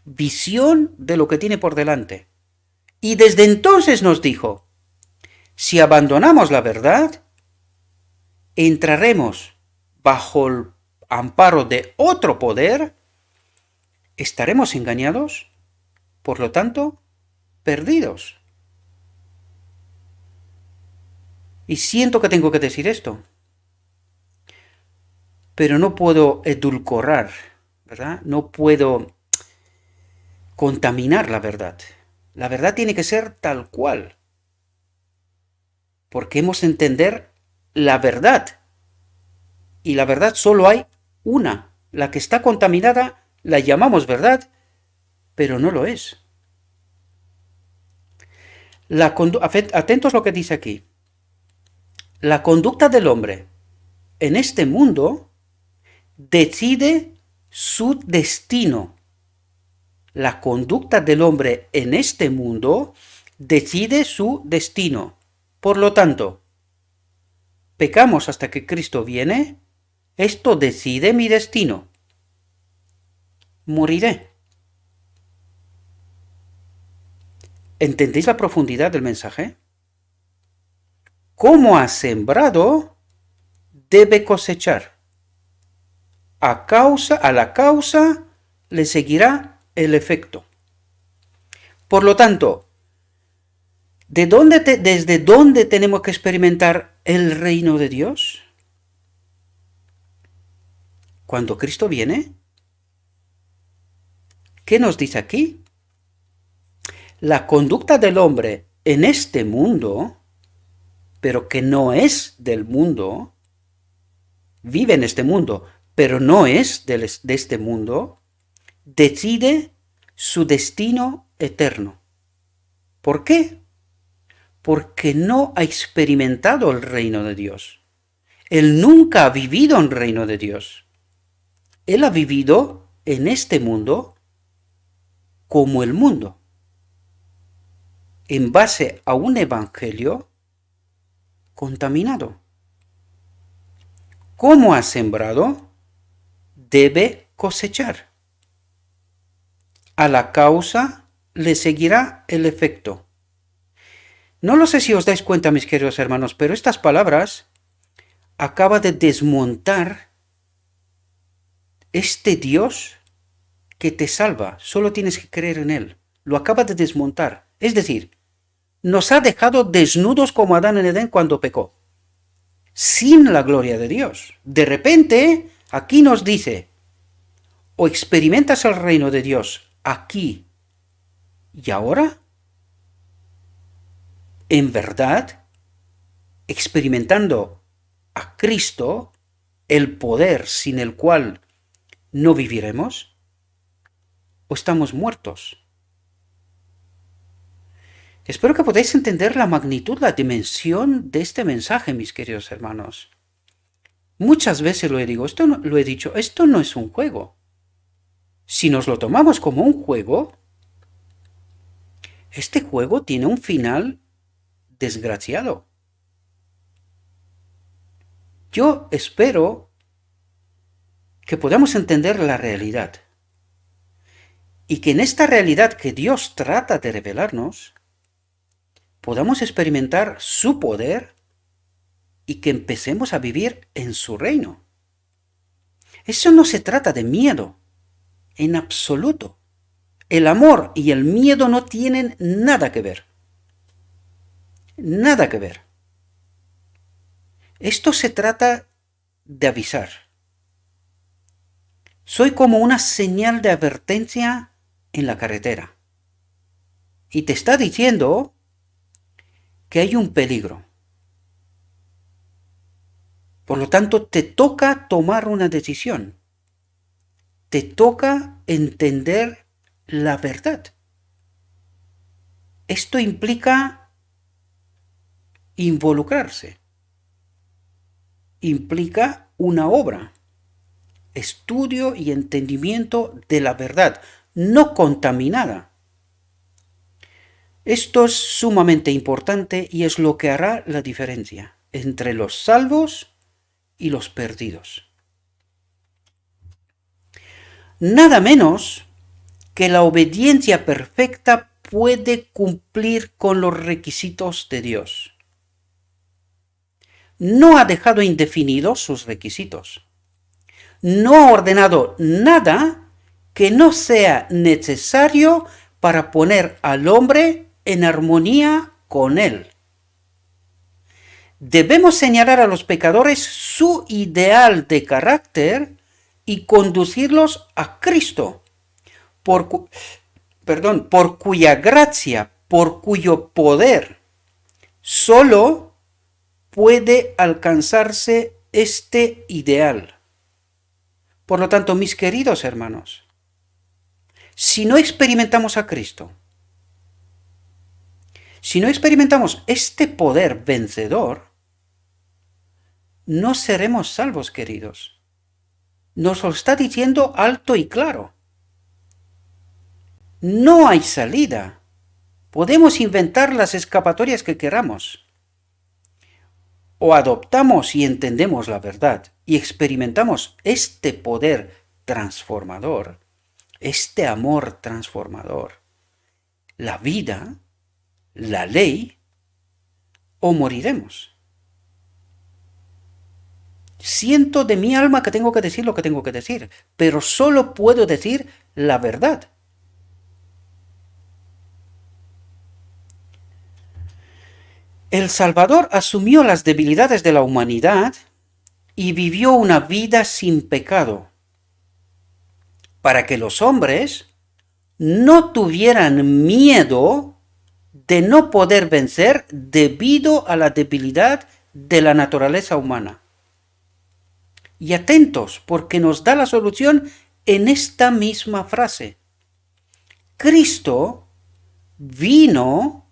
visión de lo que tiene por delante. Y desde entonces nos dijo, si abandonamos la verdad, entraremos bajo el amparo de otro poder, estaremos engañados, por lo tanto, perdidos. Y siento que tengo que decir esto, pero no puedo edulcorar, ¿verdad? No puedo contaminar la verdad. La verdad tiene que ser tal cual, porque hemos de entender la verdad. Y la verdad solo hay una. La que está contaminada la llamamos verdad, pero no lo es. Atentos a lo que dice aquí. La conducta del hombre en este mundo decide su destino. La conducta del hombre en este mundo decide su destino. Por lo tanto, pecamos hasta que Cristo viene Esto decide mi destino. Moriré. ¿Entendéis la profundidad del mensaje? Como ha sembrado, debe cosechar. A la causa le seguirá el efecto. Por lo tanto, ¿desde dónde tenemos que experimentar el reino de Dios? Cuando Cristo viene. ¿Qué nos dice aquí? La conducta del hombre en este mundo, pero que no es del mundo, vive en este mundo, pero no es de este mundo, decide su destino eterno. ¿Por qué? Porque no ha experimentado el reino de Dios. Él nunca ha vivido en el reino de Dios. Él ha vivido en este mundo como el mundo, en base a un evangelio contaminado. Como ha sembrado, debe cosechar. A la causa le seguirá el efecto. No lo sé si os dais cuenta, mis queridos hermanos, pero estas palabras acaba de desmontar este Dios que te salva. Solo tienes que creer en Él. Lo acaba de desmontar. Es decir, nos ha dejado desnudos como Adán en Edén cuando pecó, sin la gloria de Dios. De repente, aquí nos dice, o experimentas el reino de Dios aquí y ahora, en verdad, experimentando a Cristo, el poder sin el cual no viviremos, o estamos muertos. Espero que podáis entender la magnitud, la dimensión de este mensaje, mis queridos hermanos. Muchas veces lo he dicho, esto no es un juego. Si nos lo tomamos como un juego, este juego tiene un final desgraciado. Yo espero que podamos entender la realidad y que en esta realidad que Dios trata de revelarnos, podamos experimentar su poder y que empecemos a vivir en su reino. Eso no se trata de miedo, en absoluto. El amor y el miedo no tienen nada que ver. Nada que ver. Esto se trata de avisar. Soy como una señal de advertencia en la carretera. Y te está diciendo que hay un peligro. Por lo tanto, te toca tomar una decisión. Te toca entender la verdad. Esto implica involucrarse. Implica una obra, estudio y entendimiento de la verdad, no contaminada. Esto es sumamente importante y es lo que hará la diferencia entre los salvos y los perdidos. Nada menos que la obediencia perfecta puede cumplir con los requisitos de Dios. No ha dejado indefinidos sus requisitos. No ha ordenado nada que no sea necesario para poner al hombre en armonía con él. Debemos señalar a los pecadores su ideal de carácter y conducirlos a Cristo, por cuya gracia, por cuyo poder solo puede alcanzarse este ideal. Por lo tanto, mis queridos hermanos, si no experimentamos a Cristo, si no experimentamos este poder vencedor, no seremos salvos, queridos. Nos lo está diciendo alto y claro. No hay salida. Podemos inventar las escapatorias que queramos. O adoptamos y entendemos la verdad y experimentamos este poder transformador, este amor transformador, la vida, la ley, o moriremos. Siento de mi alma que tengo que decir lo que tengo que decir, pero solo puedo decir la verdad. El Salvador asumió las debilidades de la humanidad y vivió una vida sin pecado, para que los hombres no tuvieran miedo de no poder vencer debido a la debilidad de la naturaleza humana. Y atentos, porque nos da la solución en esta misma frase. Cristo vino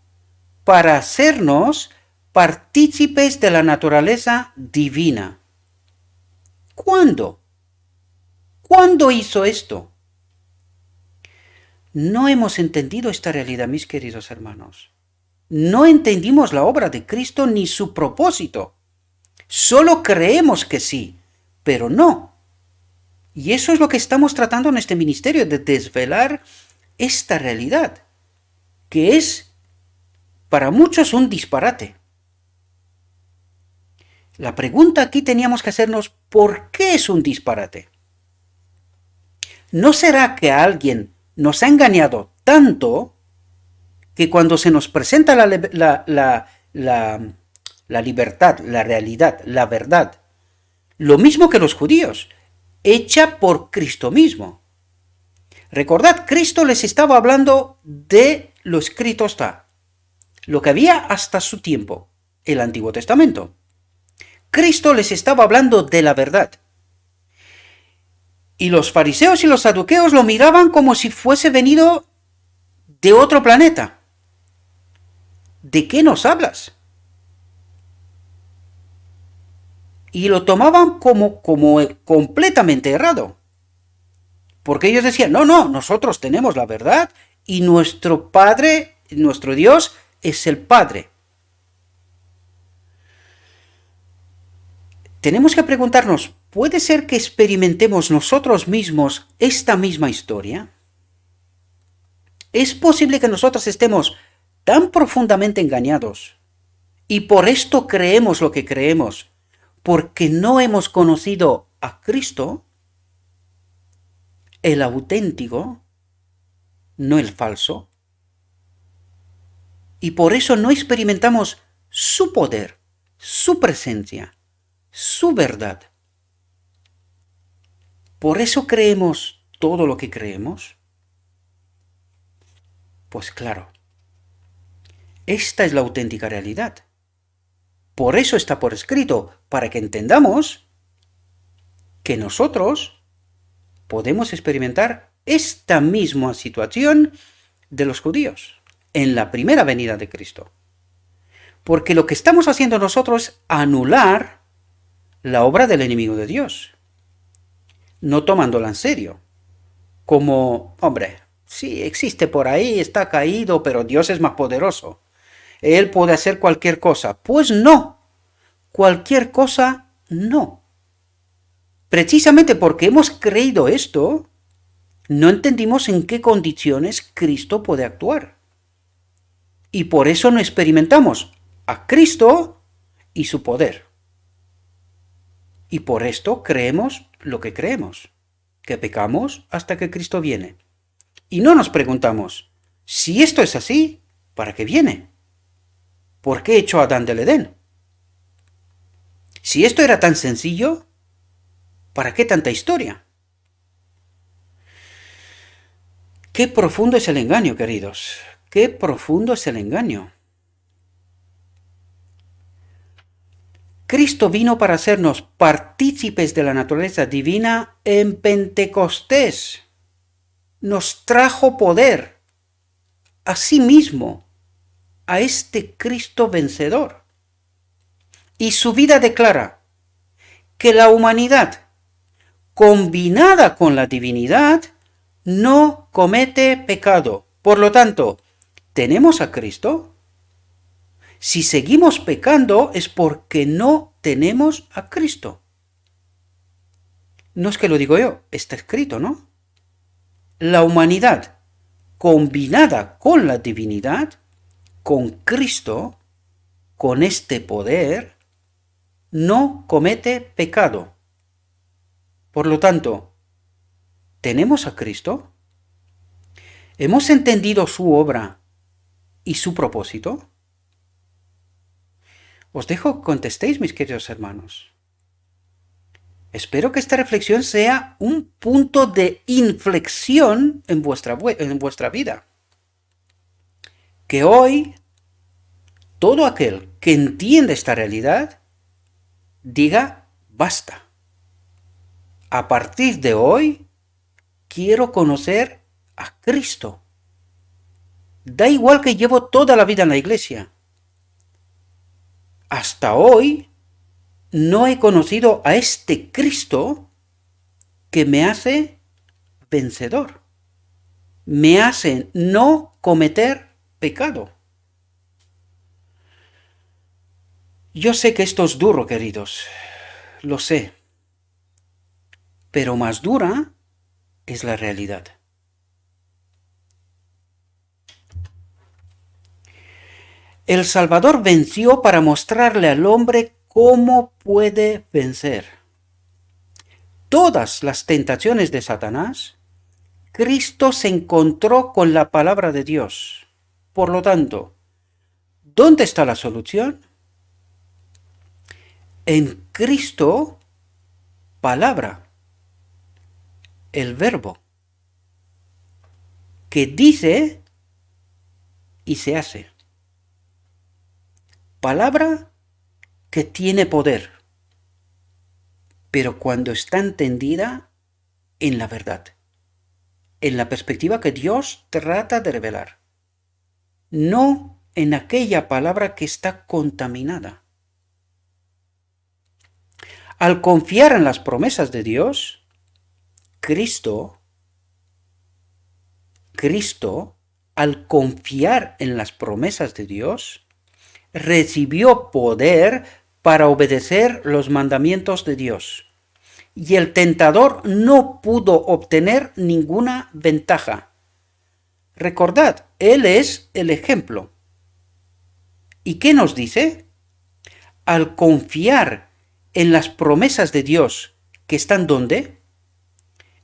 para hacernos partícipes de la naturaleza divina. ¿Cuándo? ¿Cuándo hizo esto? No hemos entendido esta realidad, mis queridos hermanos. No entendimos la obra de Cristo ni su propósito. Solo creemos que sí, pero no. Y eso es lo que estamos tratando en este ministerio, de desvelar esta realidad, que es para muchos un disparate. La pregunta aquí teníamos que hacernos, ¿por qué es un disparate? ¿No será que alguien nos ha engañado tanto que cuando se nos presenta la libertad, la realidad, la verdad, lo mismo que los judíos, hecha por Cristo mismo? Recordad, Cristo les estaba hablando de lo escrito está, lo que había hasta su tiempo, el Antiguo Testamento. Cristo les estaba hablando de la verdad. Y los fariseos y los saduceos lo miraban como si fuese venido de otro planeta. ¿De qué nos hablas? Y lo tomaban como completamente errado. Porque ellos decían, no, nosotros tenemos la verdad y nuestro Padre, nuestro Dios, es el Padre. Tenemos que preguntarnos, ¿puede ser que experimentemos nosotros mismos esta misma historia? ¿Es posible que nosotros estemos tan profundamente engañados y por esto creemos lo que creemos, porque no hemos conocido a Cristo, el auténtico, no el falso, y por eso no experimentamos su poder, su presencia, su verdad? ¿Por eso creemos todo lo que creemos? Pues claro, esta es la auténtica realidad. Por eso está por escrito, para que entendamos que nosotros podemos experimentar esta misma situación de los judíos en la primera venida de Cristo. Porque lo que estamos haciendo nosotros es anular la obra del enemigo de Dios, no tomándola en serio, como, hombre, sí, existe por ahí, está caído, pero Dios es más poderoso. Él puede hacer cualquier cosa. Pues no, cualquier cosa no. Precisamente porque hemos creído esto, no entendimos en qué condiciones Cristo puede actuar. Y por eso no experimentamos a Cristo y su poder. Y por esto creemos lo que creemos, que pecamos hasta que Cristo viene. Y no nos preguntamos, si esto es así, ¿para qué viene? ¿Por qué echó a Adán del Edén? Si esto era tan sencillo, ¿para qué tanta historia? Qué profundo es el engaño, queridos. Qué profundo es el engaño. Cristo vino para hacernos partícipes de la naturaleza divina en Pentecostés. Nos trajo poder a sí mismo, a este Cristo vencedor. Y su vida declara que la humanidad, combinada con la divinidad, no comete pecado. Por lo tanto, ¿tenemos a Cristo? Si seguimos pecando es porque no tenemos a Cristo. No es que lo digo yo, está escrito, ¿no? La humanidad combinada con la divinidad, con Cristo, con este poder, no comete pecado. Por lo tanto, ¿tenemos a Cristo? ¿Hemos entendido su obra y su propósito? Os dejo que contestéis, mis queridos hermanos. Espero que esta reflexión sea un punto de inflexión en vuestra vida. Que hoy todo aquel que entiende esta realidad diga basta. A partir de hoy quiero conocer a Cristo. Da igual que llevo toda la vida en la iglesia. Hasta hoy no he conocido a este Cristo que me hace vencedor. Me hace no cometer pecado. Yo sé que esto es duro, queridos. Lo sé. Pero más dura es la realidad. El Salvador venció para mostrarle al hombre cómo puede vencer. Todas las tentaciones de Satanás, Cristo se encontró con la palabra de Dios. Por lo tanto, ¿dónde está la solución? En Cristo, palabra, el verbo, que dice y se hace. Palabra que tiene poder, pero cuando está entendida en la verdad, en la perspectiva que Dios trata de revelar, no en aquella palabra que está contaminada. Al confiar en las promesas de Dios, Cristo, al confiar en las promesas de Dios, recibió poder para obedecer los mandamientos de Dios. Y el tentador no pudo obtener ninguna ventaja. Recordad, Él es el ejemplo. ¿Y qué nos dice? Al confiar en las promesas de Dios, que están ¿dónde?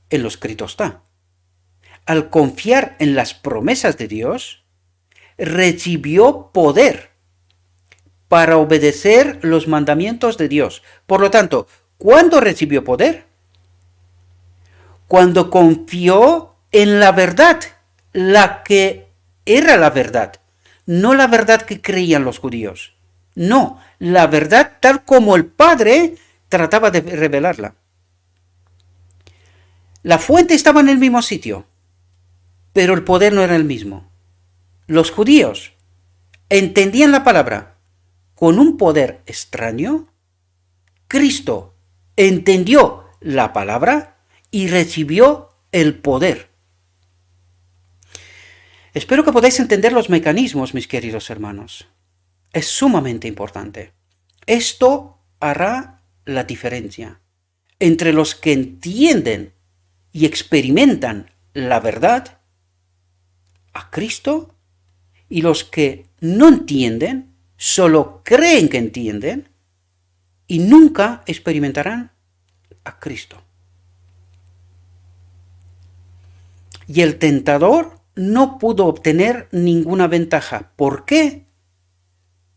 En lo escrito está. Al confiar en las promesas de Dios, recibió poder para obedecer los mandamientos de Dios. Por lo tanto, ¿cuándo recibió poder? Cuando confió en la verdad, la que era la verdad, no la verdad que creían los judíos. No, la verdad tal como el Padre trataba de revelarla. La fuente estaba en el mismo sitio, pero el poder no era el mismo. Los judíos entendían la palabra con un poder extraño. Cristo entendió la palabra y recibió el poder. Espero que podáis entender los mecanismos, mis queridos hermanos. Es sumamente importante. Esto hará la diferencia entre los que entienden y experimentan la verdad, a Cristo, y los que no entienden, solo creen que entienden y nunca experimentarán a Cristo. Y el tentador no pudo obtener ninguna ventaja. ¿Por qué?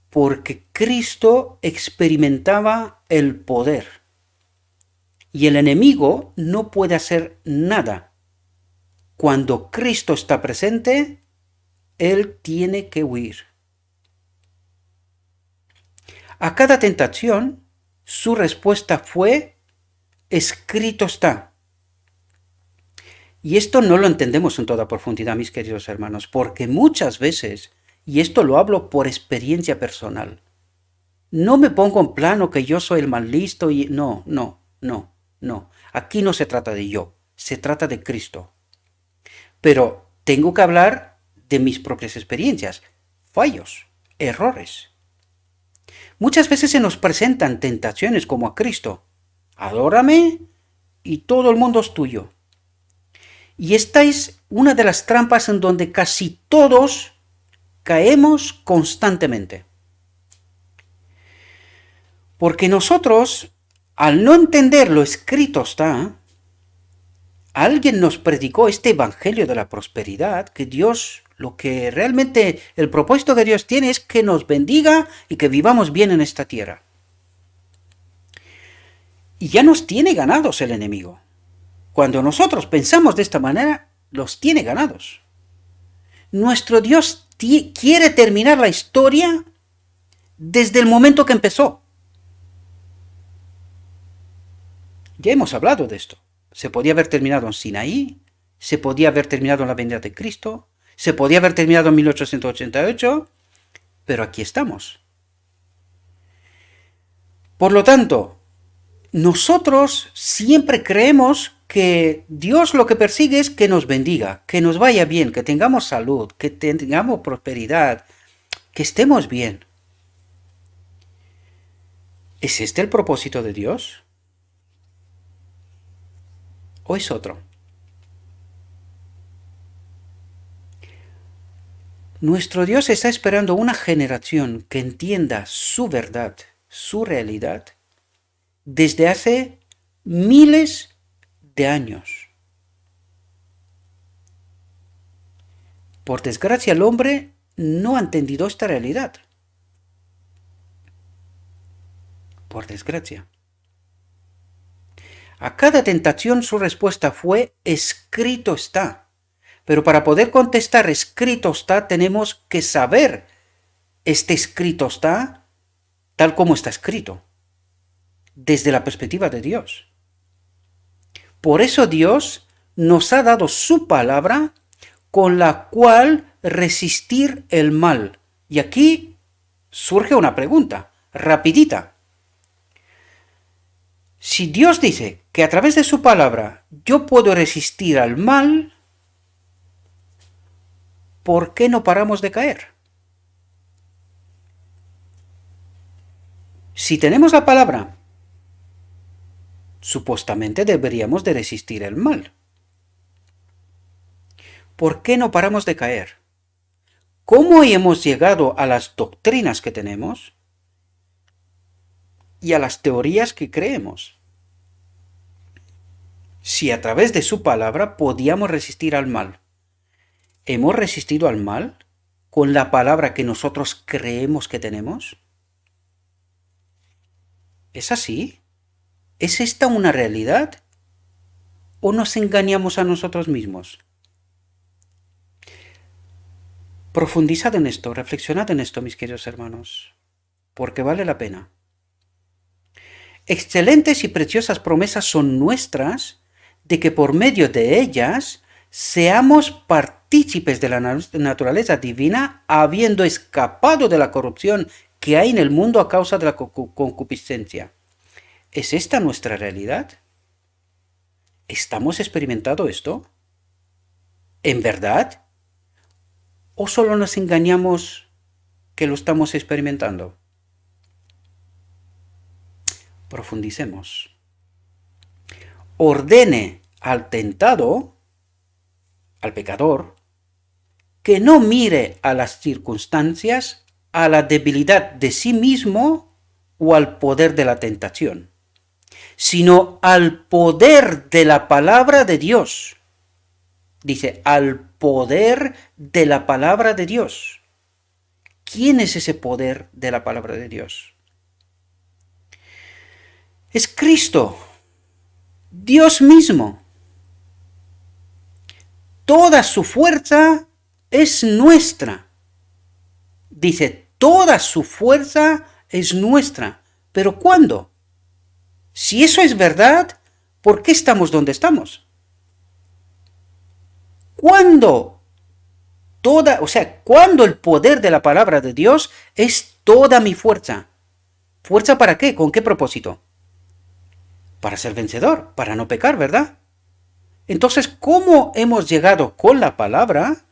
Porque Cristo experimentaba el poder. Y el enemigo no puede hacer nada. Cuando Cristo está presente, él tiene que huir. A cada tentación, su respuesta fue: escrito está. Y esto no lo entendemos en toda profundidad, mis queridos hermanos, porque muchas veces, y esto lo hablo por experiencia personal, no me pongo en plano que yo soy el más listo y no. Aquí no se trata de yo, se trata de Cristo. Pero tengo que hablar de mis propias experiencias, fallos, errores. Muchas veces se nos presentan tentaciones como a Cristo. Adórame y todo el mundo es tuyo. Y esta es una de las trampas en donde casi todos caemos constantemente. Porque nosotros, al no entender lo escrito está, alguien nos predicó este evangelio de la prosperidad, que Dios, lo que realmente, el propósito que Dios tiene es que nos bendiga y que vivamos bien en esta tierra. Y ya nos tiene ganados el enemigo. Cuando nosotros pensamos de esta manera, los tiene ganados. Nuestro Dios quiere terminar la historia desde el momento que empezó. Ya hemos hablado de esto. Se podía haber terminado en Sinaí, se podía haber terminado en la venida de Cristo, se podía haber terminado en 1888, pero aquí estamos. Por lo tanto, nosotros siempre creemos que Dios lo que persigue es que nos bendiga, que nos vaya bien, que tengamos salud, que tengamos prosperidad, que estemos bien. ¿Es este el propósito de Dios? ¿O es otro? Nuestro Dios está esperando una generación que entienda su verdad, su realidad, desde hace miles de años. Por desgracia, el hombre no ha entendido esta realidad. Por desgracia. A cada tentación su respuesta fue: escrito está. Pero para poder contestar escrito está, tenemos que saber este escrito está tal como está escrito, desde la perspectiva de Dios. Por eso Dios nos ha dado su palabra con la cual resistir el mal. Y aquí surge una pregunta, rapidita. Si Dios dice que a través de su palabra yo puedo resistir al mal, ¿por qué no paramos de caer? Si tenemos la palabra, supuestamente deberíamos de resistir el mal. ¿Por qué no paramos de caer? ¿Cómo hemos llegado a las doctrinas que tenemos y a las teorías que creemos? Si a través de su palabra podíamos resistir al mal, ¿hemos resistido al mal con la palabra que nosotros creemos que tenemos? ¿Es así? ¿Es esta una realidad? ¿O nos engañamos a nosotros mismos? Profundizad en esto, reflexionad en esto, mis queridos hermanos, porque vale la pena. Excelentes y preciosas promesas son nuestras de que por medio de ellas seamos partícipes de la naturaleza divina, habiendo escapado de la corrupción que hay en el mundo a causa de la concupiscencia. ¿Es esta nuestra realidad? ¿Estamos experimentando esto? ¿En verdad? ¿O solo nos engañamos que lo estamos experimentando? Profundicemos. Ordene al tentado, al pecador, que no mire a las circunstancias, a la debilidad de sí mismo o al poder de la tentación, sino al poder de la palabra de Dios. Dice, al poder de la palabra de Dios. ¿Quién es ese poder de la palabra de Dios? Es Cristo, Dios mismo. Toda su fuerza es nuestra. Dice, toda su fuerza es nuestra. ¿Pero cuándo? Si eso es verdad, ¿por qué estamos donde estamos? ¿Cuándo? ¿Cuándo el poder de la palabra de Dios es toda mi fuerza? ¿Fuerza para qué? ¿Con qué propósito? Para ser vencedor, para no pecar, ¿verdad? Entonces, ¿cómo hemos llegado con la palabra?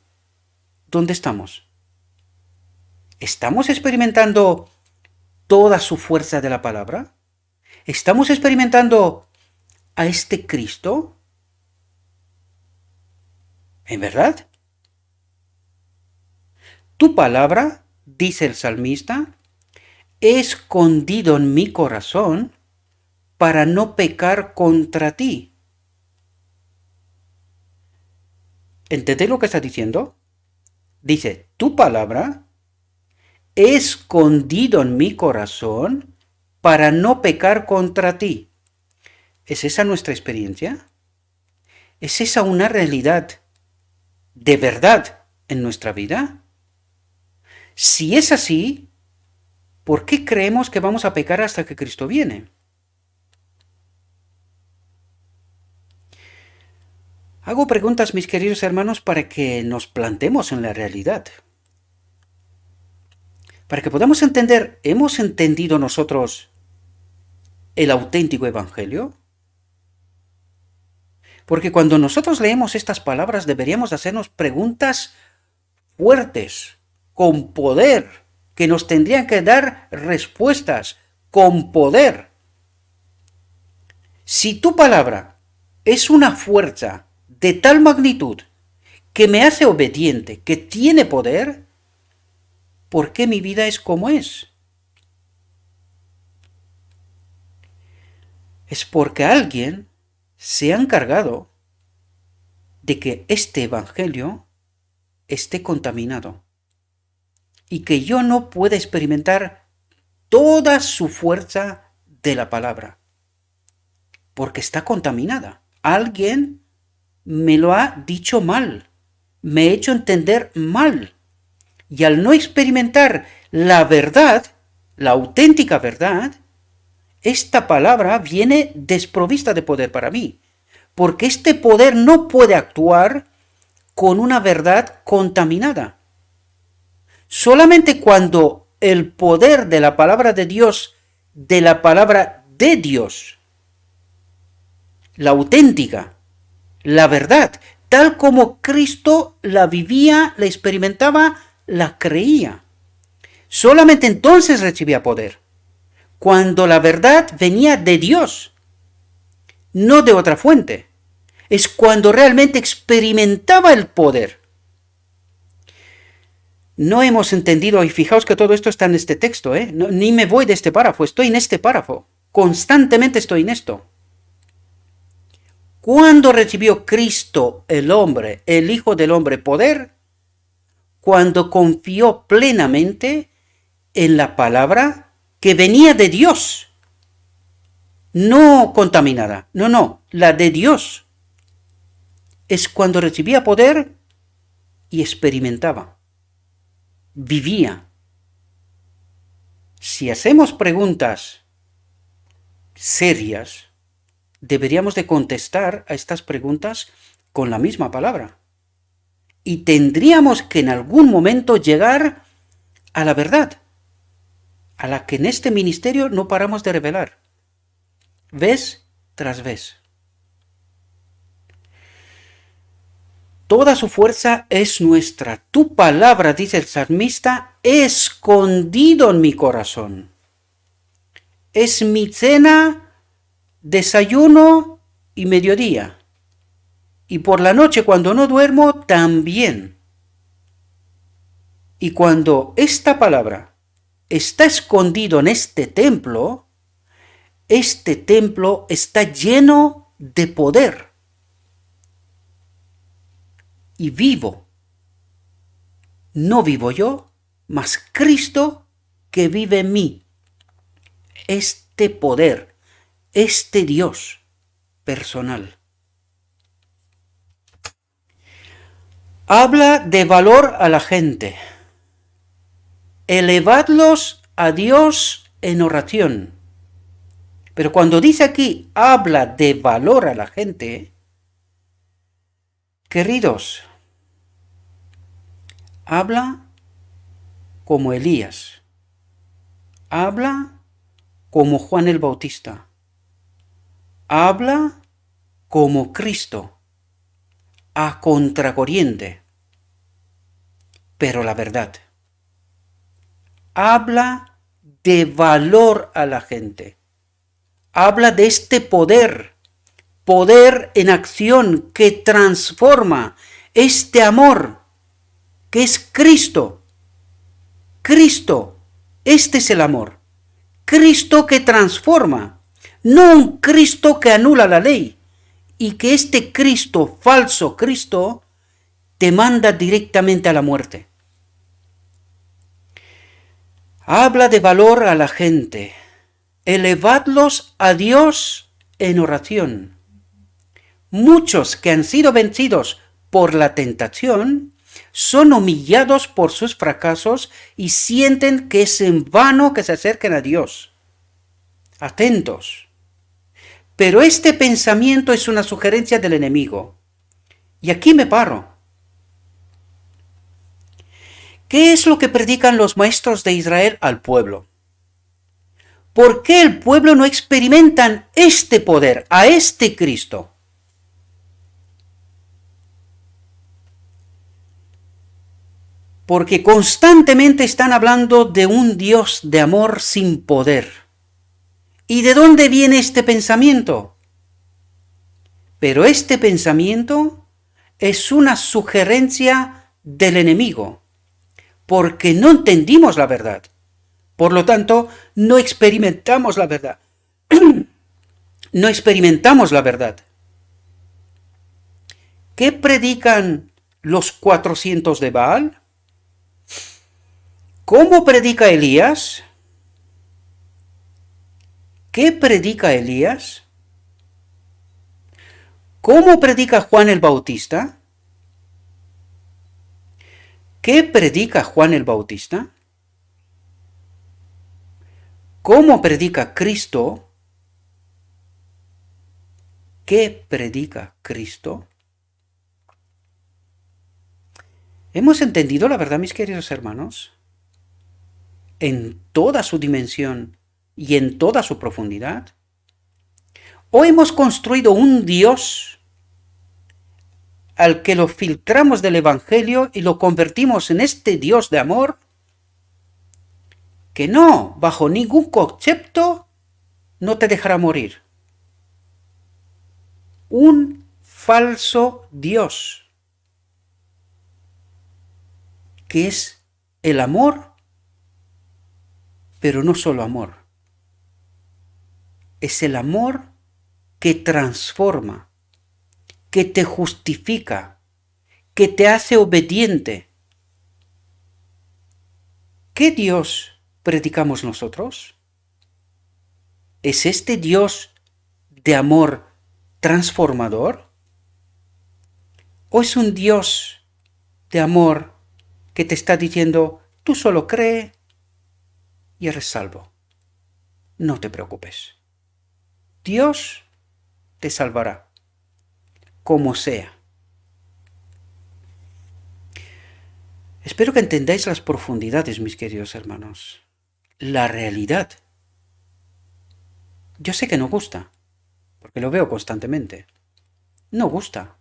¿Dónde estamos? ¿Estamos experimentando toda su fuerza de la palabra? ¿Estamos experimentando a este Cristo? ¿En verdad? Tu palabra, dice el salmista, he escondido en mi corazón para no pecar contra ti. ¿Entendéis lo que está diciendo? Dice, tu palabra he escondido en mi corazón para no pecar contra ti. ¿Es esa nuestra experiencia? ¿Es esa una realidad de verdad en nuestra vida? Si es así, ¿por qué creemos que vamos a pecar hasta que Cristo viene? Hago preguntas, mis queridos hermanos, para que nos plantemos en la realidad. Para que podamos entender, ¿hemos entendido nosotros el auténtico evangelio? Porque cuando nosotros leemos estas palabras deberíamos hacernos preguntas fuertes, con poder, que nos tendrían que dar respuestas con poder. Si tu palabra es una fuerza de tal magnitud que me hace obediente, que tiene poder, ¿por qué mi vida es como es? Es porque alguien se ha encargado de que este evangelio esté contaminado y que yo no pueda experimentar toda su fuerza de la palabra, porque está contaminada. Alguien me lo ha dicho mal, me he hecho entender mal, y al no experimentar la verdad, la auténtica verdad, esta palabra viene desprovista de poder para mí, porque este poder no puede actuar con una verdad contaminada. Solamente cuando el poder de la palabra de Dios, la auténtica, la verdad, tal como Cristo la vivía, la experimentaba, la creía, solamente entonces recibía poder. Cuando la verdad venía de Dios, no de otra fuente, es cuando realmente experimentaba el poder. No hemos entendido, y fijaos que todo esto está en este texto, no, ni me voy de este párrafo, estoy en este párrafo, constantemente estoy en esto. ¿Cuándo recibió Cristo el hombre, el Hijo del Hombre, poder? Cuando confió plenamente en la palabra que venía de Dios, no contaminada, no, la de Dios. Es cuando recibía poder y experimentaba. Vivía. Si hacemos preguntas serias, deberíamos de contestar a estas preguntas con la misma palabra. Y tendríamos que en algún momento llegar a la verdad, a la que en este ministerio no paramos de revelar, vez tras vez. Toda su fuerza es nuestra. Tu palabra, dice el salmista, he escondido en mi corazón. Es mi cena, desayuno y mediodía. Y por la noche cuando no duermo, también. Y cuando esta palabra está escondido en este templo está lleno de poder. Y vivo. No vivo yo, mas Cristo que vive en mí. Este poder, este Dios personal. Habla de valor a la gente. Elevadlos a Dios en oración. Pero cuando dice aquí, habla de valor a la gente, queridos, habla como Elías, habla como Juan el Bautista, habla como Cristo, a contracorriente, pero la verdad. Habla de valor a la gente, habla de este poder poder en acción que transforma, este amor que es Cristo. Cristo, este es el amor. Cristo que transforma, no un Cristo que anula la ley y que este Cristo, falso Cristo, te manda directamente a la muerte. Habla de valor a la gente. Elevadlos a Dios en oración. Muchos que han sido vencidos por la tentación son humillados por sus fracasos y sienten que es en vano que se acerquen a Dios. Atentos. Pero este pensamiento es una sugerencia del enemigo. Y aquí me paro. ¿Qué es lo que predican los maestros de Israel al pueblo? ¿Por qué el pueblo no experimentan este poder, a este Cristo? Porque constantemente están hablando de un Dios de amor sin poder. ¿Y de dónde viene este pensamiento? Pero este pensamiento es una sugerencia del enemigo, porque no entendimos la verdad. Por lo tanto, no experimentamos la verdad. No experimentamos la verdad. ¿Qué predican los 400 de Baal? ¿Cómo predica Elías? ¿Qué predica Elías? ¿Cómo predica Juan el Bautista? ¿Qué predica Juan el Bautista? ¿Cómo predica Cristo? ¿Qué predica Cristo? ¿Hemos entendido la verdad, mis queridos hermanos? En toda su dimensión y en toda su profundidad. ¿O hemos construido un Dios al que lo filtramos del Evangelio y lo convertimos en este Dios de amor que no, bajo ningún concepto, no te dejará morir? Un falso Dios que es el amor, pero no solo amor. Es el amor que transforma, que te justifica, que te hace obediente. ¿Qué Dios predicamos nosotros? ¿Es este Dios de amor transformador? ¿O es un Dios de amor que te está diciendo, tú solo cree y eres salvo? No te preocupes. Dios te salvará, como sea. Espero que entendáis las profundidades, mis queridos hermanos. La realidad. Yo sé que no gusta, porque lo veo constantemente. No gusta.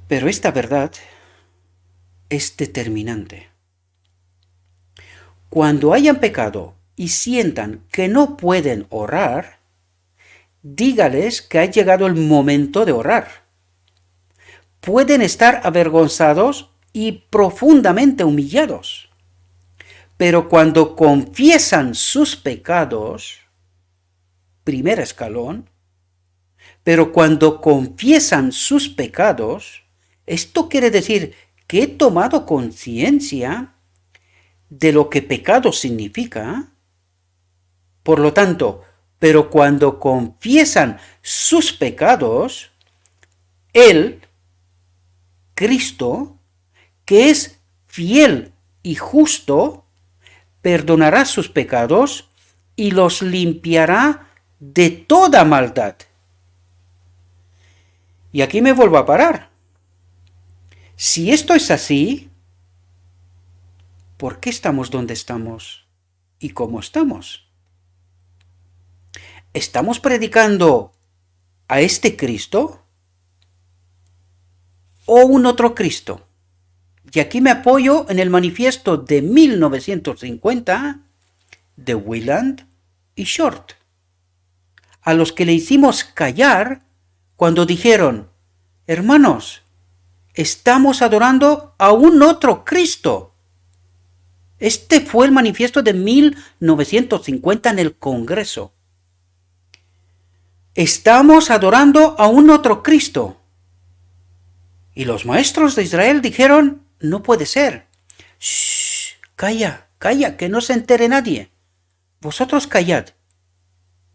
Pero esta verdad es determinante. Cuando hayan pecado y sientan que no pueden orar, dígales que ha llegado el momento de orar. Pueden estar avergonzados y profundamente humillados. Pero cuando confiesan sus pecados, primer escalón, pero cuando confiesan sus pecados, esto quiere decir que he tomado conciencia de lo que pecado significa. Por lo tanto, pero cuando confiesan sus pecados, Él, Cristo, que es fiel y justo, perdonará sus pecados y los limpiará de toda maldad. Y aquí me vuelvo a parar. Si esto es así, ¿por qué estamos donde estamos y cómo estamos? ¿Estamos predicando a este Cristo o un otro Cristo? Y aquí me apoyo en el manifiesto de 1950 de Wieland y Short. a los que le hicimos callar cuando dijeron: hermanos, estamos adorando a un otro Cristo. Este fue el manifiesto de 1950 en el Congreso. Estamos adorando a un otro Cristo. Y los maestros de Israel dijeron: no puede ser. Shh, calla, calla, que no se entere nadie. Vosotros callad.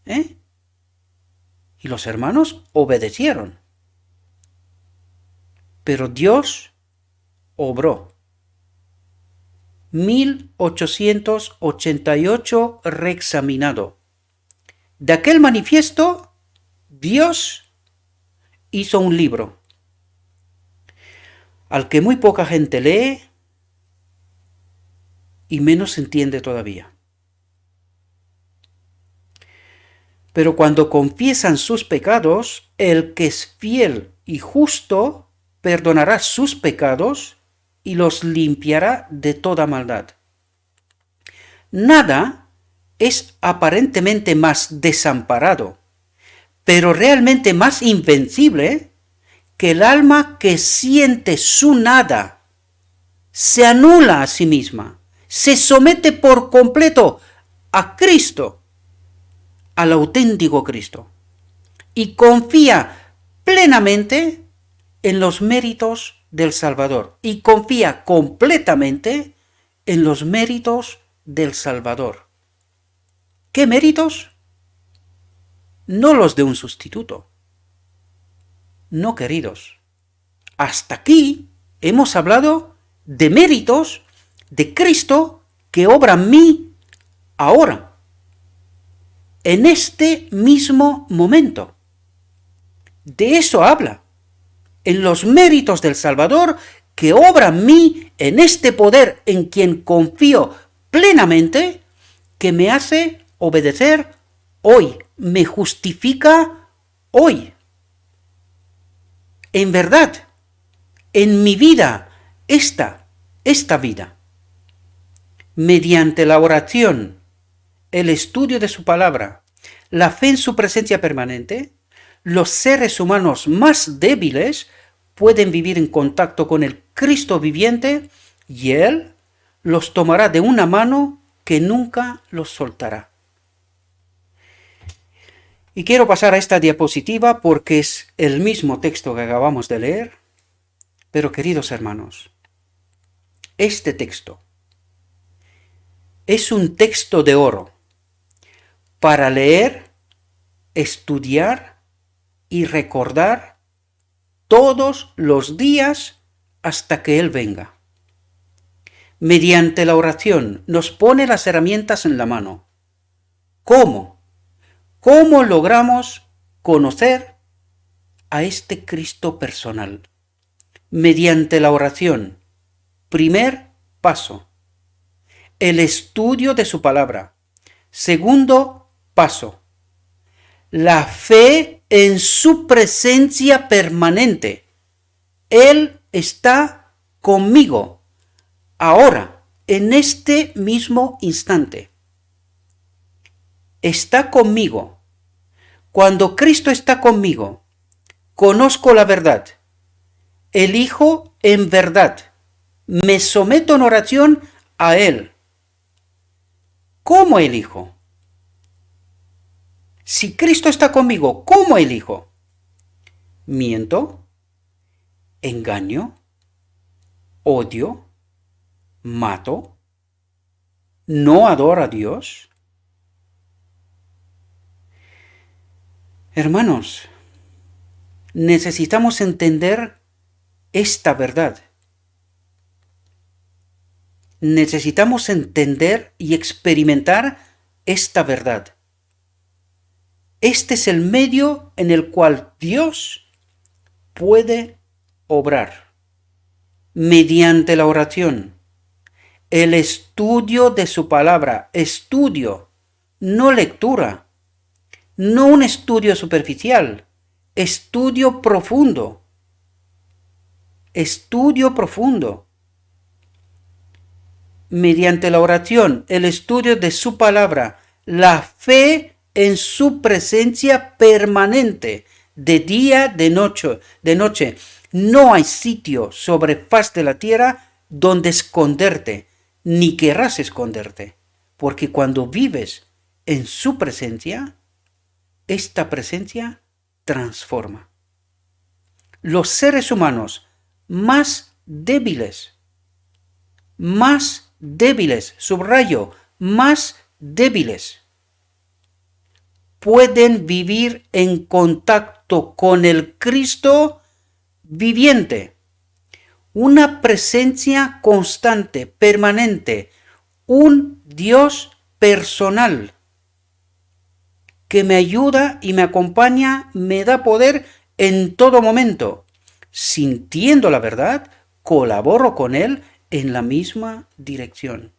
Y los hermanos obedecieron. Pero Dios obró. 1888 reexaminado. De aquel manifiesto, Dios hizo un libro al que muy poca gente lee y menos entiende todavía. Pero cuando confiesan sus pecados, el que es fiel y justo perdonará sus pecados y los limpiará de toda maldad. Nada es aparentemente más desamparado, pero realmente más invencible que el alma que siente su nada, se anula a sí misma, se somete por completo a Cristo, al auténtico Cristo, y confía plenamente en los méritos del Salvador, y confía completamente en los méritos del Salvador. ¿Qué méritos? No los de un sustituto. No, queridos. Hasta aquí hemos hablado de méritos de Cristo que obra en mí ahora, en este mismo momento. De eso habla, en los méritos del Salvador que obra en mí, en este poder en quien confío plenamente, que me hace obedecer hoy, me justifica hoy. En verdad, en mi vida, esta vida, mediante la oración, el estudio de su palabra, la fe en su presencia permanente, los seres humanos más débiles pueden vivir en contacto con el Cristo viviente y Él los tomará de una mano que nunca los soltará. Y quiero pasar a esta diapositiva porque es el mismo texto que acabamos de leer, pero queridos hermanos, este texto es un texto de oro para leer, estudiar y recordar todos los días hasta que Él venga. Mediante la oración nos pone las herramientas en la mano. ¿Cómo? ¿Cómo logramos conocer a este Cristo personal? Mediante la oración. Primer paso, el estudio de su palabra. Segundo paso, la fe en su presencia permanente. Él está conmigo, ahora, en este mismo instante. Está conmigo. Cuando Cristo está conmigo, conozco la verdad, elijo en verdad, me someto en oración a Él. ¿Cómo elijo? Si Cristo está conmigo, ¿cómo elijo? ¿Miento? ¿Engaño? ¿Odio? ¿Mato? ¿No adoro a Dios? Hermanos, necesitamos entender esta verdad. Necesitamos entender y experimentar esta verdad. Este es el medio en el cual Dios puede obrar. Mediante la oración, el estudio de su palabra, estudio, no lectura, no un estudio superficial, estudio profundo. Estudio profundo. Mediante la oración, el estudio de su palabra, la fe en su presencia permanente, de día, de noche, de noche. No hay sitio sobre faz de la tierra donde esconderte, ni querrás esconderte, porque cuando vives en su presencia, esta presencia transforma. Los seres humanos más débiles, subrayo, más débiles, pueden vivir en contacto con el Cristo viviente. Una presencia constante, permanente, un Dios personal que me ayuda y me acompaña, me da poder en todo momento. Sintiendo la verdad, colaboro con Él en la misma dirección.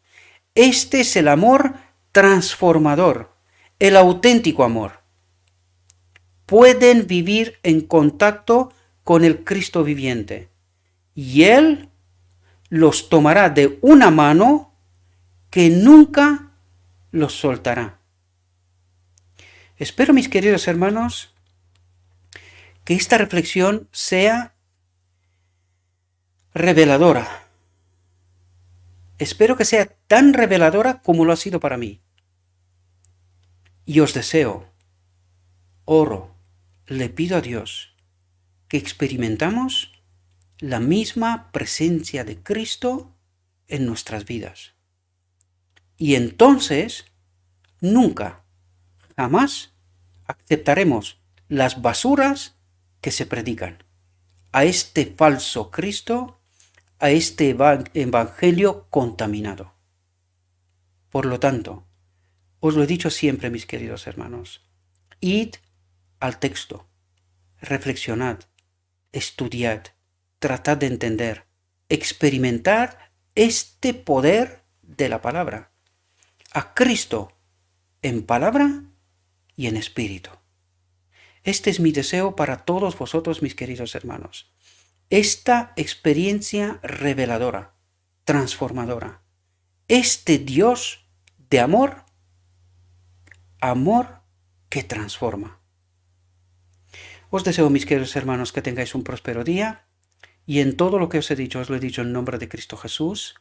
Este es el amor transformador, el auténtico amor. Pueden vivir en contacto con el Cristo viviente y Él los tomará de una mano que nunca los soltará. Espero, mis queridos hermanos, que esta reflexión sea reveladora. Espero que sea tan reveladora como lo ha sido para mí. Y os deseo, oro, le pido a Dios que experimentamos la misma presencia de Cristo en nuestras vidas. Y entonces, nunca, jamás aceptaremos las basuras que se predican a este falso Cristo, a este evangelio contaminado. Por lo tanto, os lo he dicho siempre, mis queridos hermanos, id al texto, reflexionad, estudiad, tratad de entender, experimentad este poder de la palabra, a Cristo en palabra y en espíritu. Este es mi deseo para todos vosotros, mis queridos hermanos. Esta experiencia reveladora, transformadora. Este Dios de amor, amor que transforma. Os deseo, mis queridos hermanos, que tengáis un próspero día y en todo lo que os he dicho, os lo he dicho en nombre de Cristo Jesús.